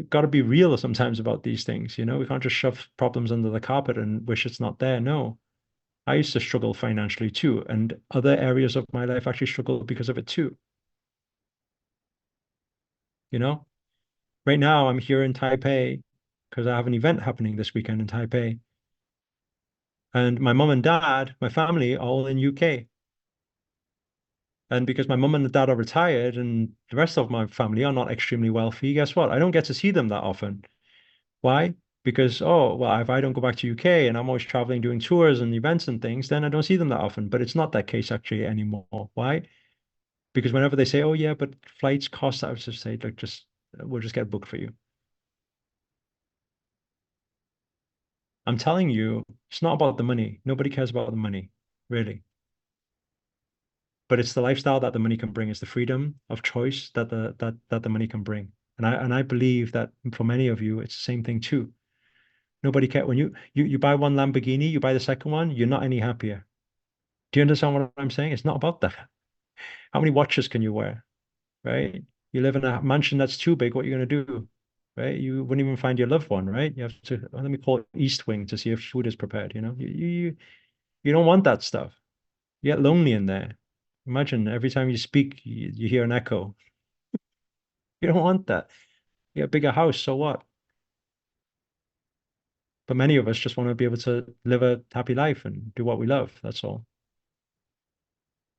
Got to be real sometimes about these things, you know. We can't just shove problems under the carpet and wish it's not there. No, I used to struggle financially too, and other areas of my life actually struggled because of it too. You know, right now I'm here in Taipei because I have an event happening this weekend in Taipei, and my mom and dad, my family, are all in UK. And because my mum and dad are retired and the rest of my family are not extremely wealthy, guess what? I don't get to see them that often. Why? Because, oh, well, if I don't go back to UK and I'm always traveling, doing tours and events and things, then I don't see them that often. But it's not that case actually anymore. Why? Because whenever they say, oh, yeah, but flights cost, I would just say, like, just, we'll just get booked for you. I'm telling you, it's not about the money. Nobody cares about the money, really. But it's the lifestyle that the money can bring. It's the freedom of choice that the money can bring. And I believe that for many of you, it's the same thing too. Nobody cares when you buy one Lamborghini, you buy the second one, you're not any happier. Do you understand what I'm saying? It's not about that. How many watches can you wear, right? You live in a mansion that's too big, what are you going to do? Right? You wouldn't even find your loved one, right? You have to, let me call it East Wing to see if food is prepared, you know? You don't want that stuff. You get lonely in there. Imagine every time you speak, you hear an echo. You don't want that. You get a bigger house, so what? But many of us just want to be able to live a happy life and do what we love. That's all.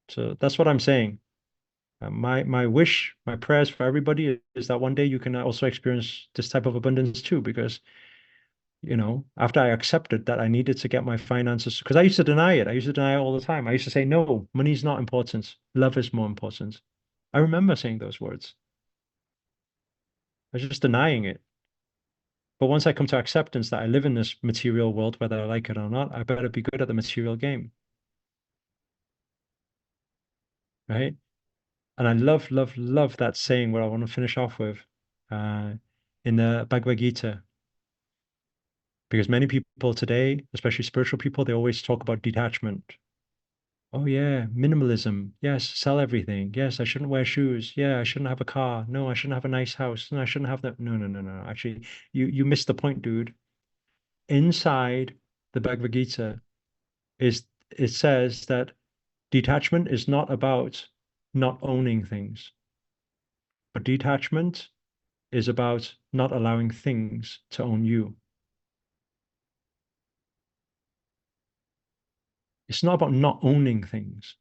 So that's what I'm saying. My wish, my prayers for everybody is that one day you can also experience this type of abundance too, because after I accepted that I needed to get my finances, because I used to deny it. I used to deny it all the time. I used to say, no, money's not important. Love is more important. I remember saying those words. I was just denying it. But once I come to acceptance that I live in this material world, whether I like it or not, I better be good at the material game, right? And I love, love, love that saying where I want to finish off with uh, in the Bhagavad Gita. Because many people today, especially spiritual people, they always talk about detachment. Oh yeah, minimalism. Yes, sell everything. Yes, I shouldn't wear shoes. Yeah, I shouldn't have a car. No, I shouldn't have a nice house. No, I shouldn't have that. No, no, no, no. Actually, you missed the point, dude. Inside the Bhagavad Gita is it says that detachment is not about not owning things, but detachment is about not allowing things to own you. It's not about not owning things,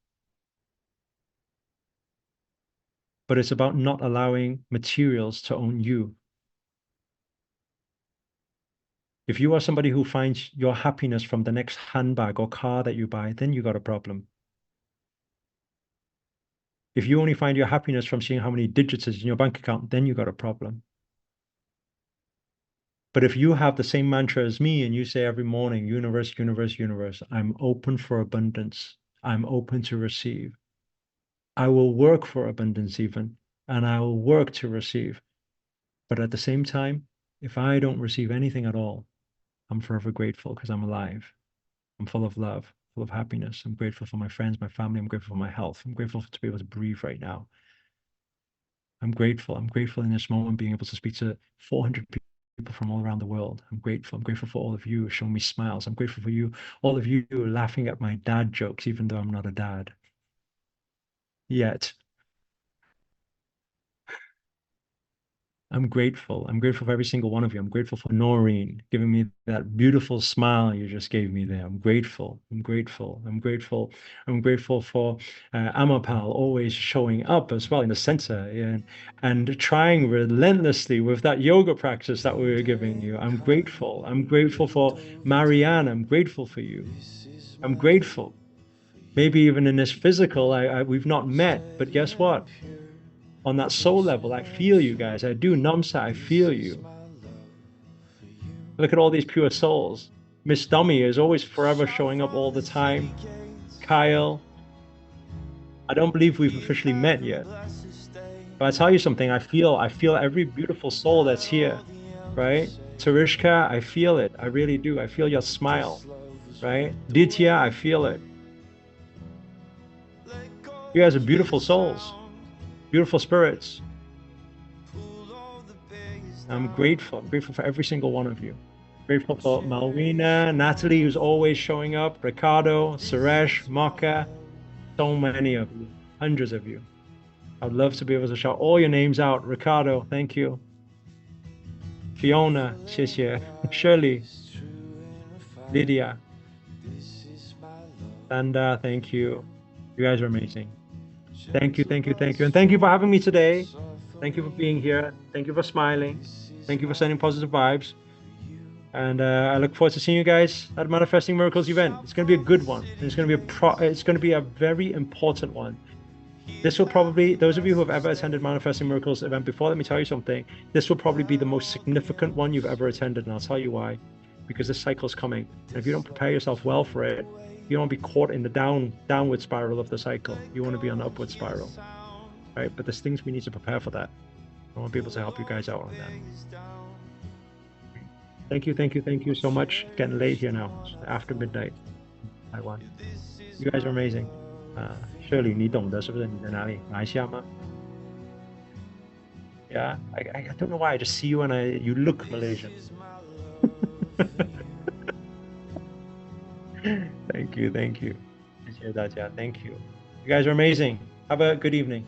but it's about not allowing materials to own you. If you are somebody who finds your happiness from the next handbag or car that you buy, then you got a problem. If you only find your happiness from seeing how many digits is in your bank account, then you got a problem. But if you have the same mantra as me and you say every morning, universe, universe, universe, I'm open for abundance. I'm open to receive. I will work for abundance even, and I will work to receive. But at the same time, if I don't receive anything at all, I'm forever grateful because I'm alive. I'm full of love, full of happiness. I'm grateful for my friends, my family. I'm grateful for my health. I'm grateful to be able to breathe right now. I'm grateful. I'm grateful in this moment being able to speak to 400 people from all around the world. I'm grateful. I'm grateful for all of you showing me smiles. I'm grateful for you, all of you laughing at my dad jokes, even though I'm not a dad yet. I'm grateful. I'm grateful for every single one of you. I'm grateful for Noreen giving me that beautiful smile you just gave me there. I'm grateful. I'm grateful. I'm grateful. I'm grateful for Amapal always showing up as well in the center and trying relentlessly with that yoga practice that we were giving you. I'm grateful. I'm grateful for Marianne. I'm grateful for you. I'm grateful. Maybe even in this physical, we've not met, but guess what? On that soul level, I feel you guys. I do. Namsa, I feel you. Look at all these pure souls. Miss Dummy is always forever showing up all the time. Kyle, I don't believe we've officially met yet. But I tell you something, I feel every beautiful soul that's here, right? Tarishka, I feel it. I really do. I feel your smile, right? Ditya, I feel it. You guys are beautiful souls, beautiful spirits. I'm grateful. I'm grateful for every single one of you. Grateful for Malwina, Natalie, who's always showing up, Ricardo, Suresh, Maka, so many of you, hundreds of you. I'd love to be able to shout all your names out. Ricardo, thank you. Fiona, 谢谢. Shirley, Lydia, Sanda, thank you. You guys are amazing. Thank you, thank you, thank you. And thank you for having me today. Thank you for being here. Thank you for smiling. Thank you for sending positive vibes. And I look forward to seeing you guys at Manifesting Miracles event. It's going to be a good one. And it's going to be a very important one. This will probably, those of you who have ever attended Manifesting Miracles event before, let me tell you something. This will probably be the most significant one you've ever attended, and I'll tell you why. Because this cycle's coming. And if you don't prepare yourself well for it, you don't want to be caught in the downward spiral of the cycle. You want to be on the upward spiral, right? But there's things we need to prepare for that. I want to be able to help you guys out on that. Thank you, thank you, thank you so much. It's getting late here now. It's after midnight, Taiwan. You guys are amazing. Shirley, 你懂得是不是？你在哪里？马来西亚吗？ Yeah, I don't know why. I just see you and you look Malaysian. Thank you, thank you. 谢谢大家. Thank you. You guys are amazing. Have a good evening.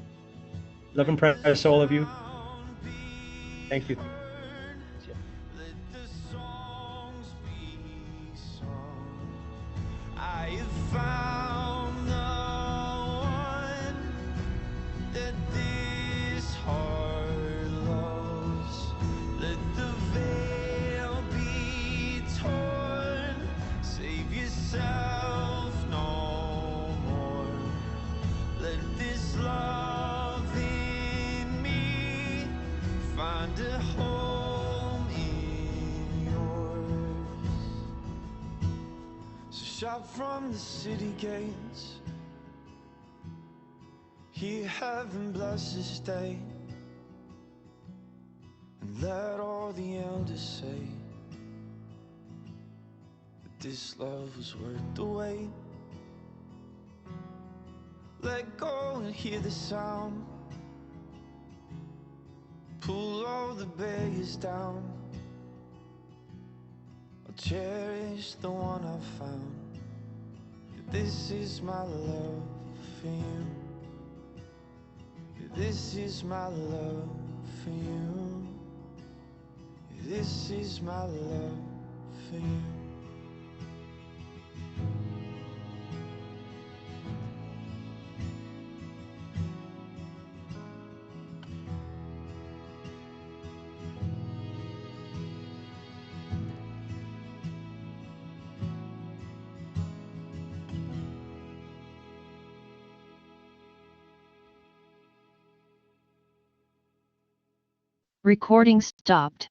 Love and prayers to all of you. Thank you. Thank you. I have found the one that this heart loves. Let the veil be torn. Save yourself no more. Let this love in me find a home in yours. So shout from the city gates, hear heaven bless this day, and let all the elders say that this love was worth the wait. Let go and hear the sound. Pull all the barriers down. I'll cherish the one I found. This is my love for you. This is my love for you. This is my love for you. Recording stopped.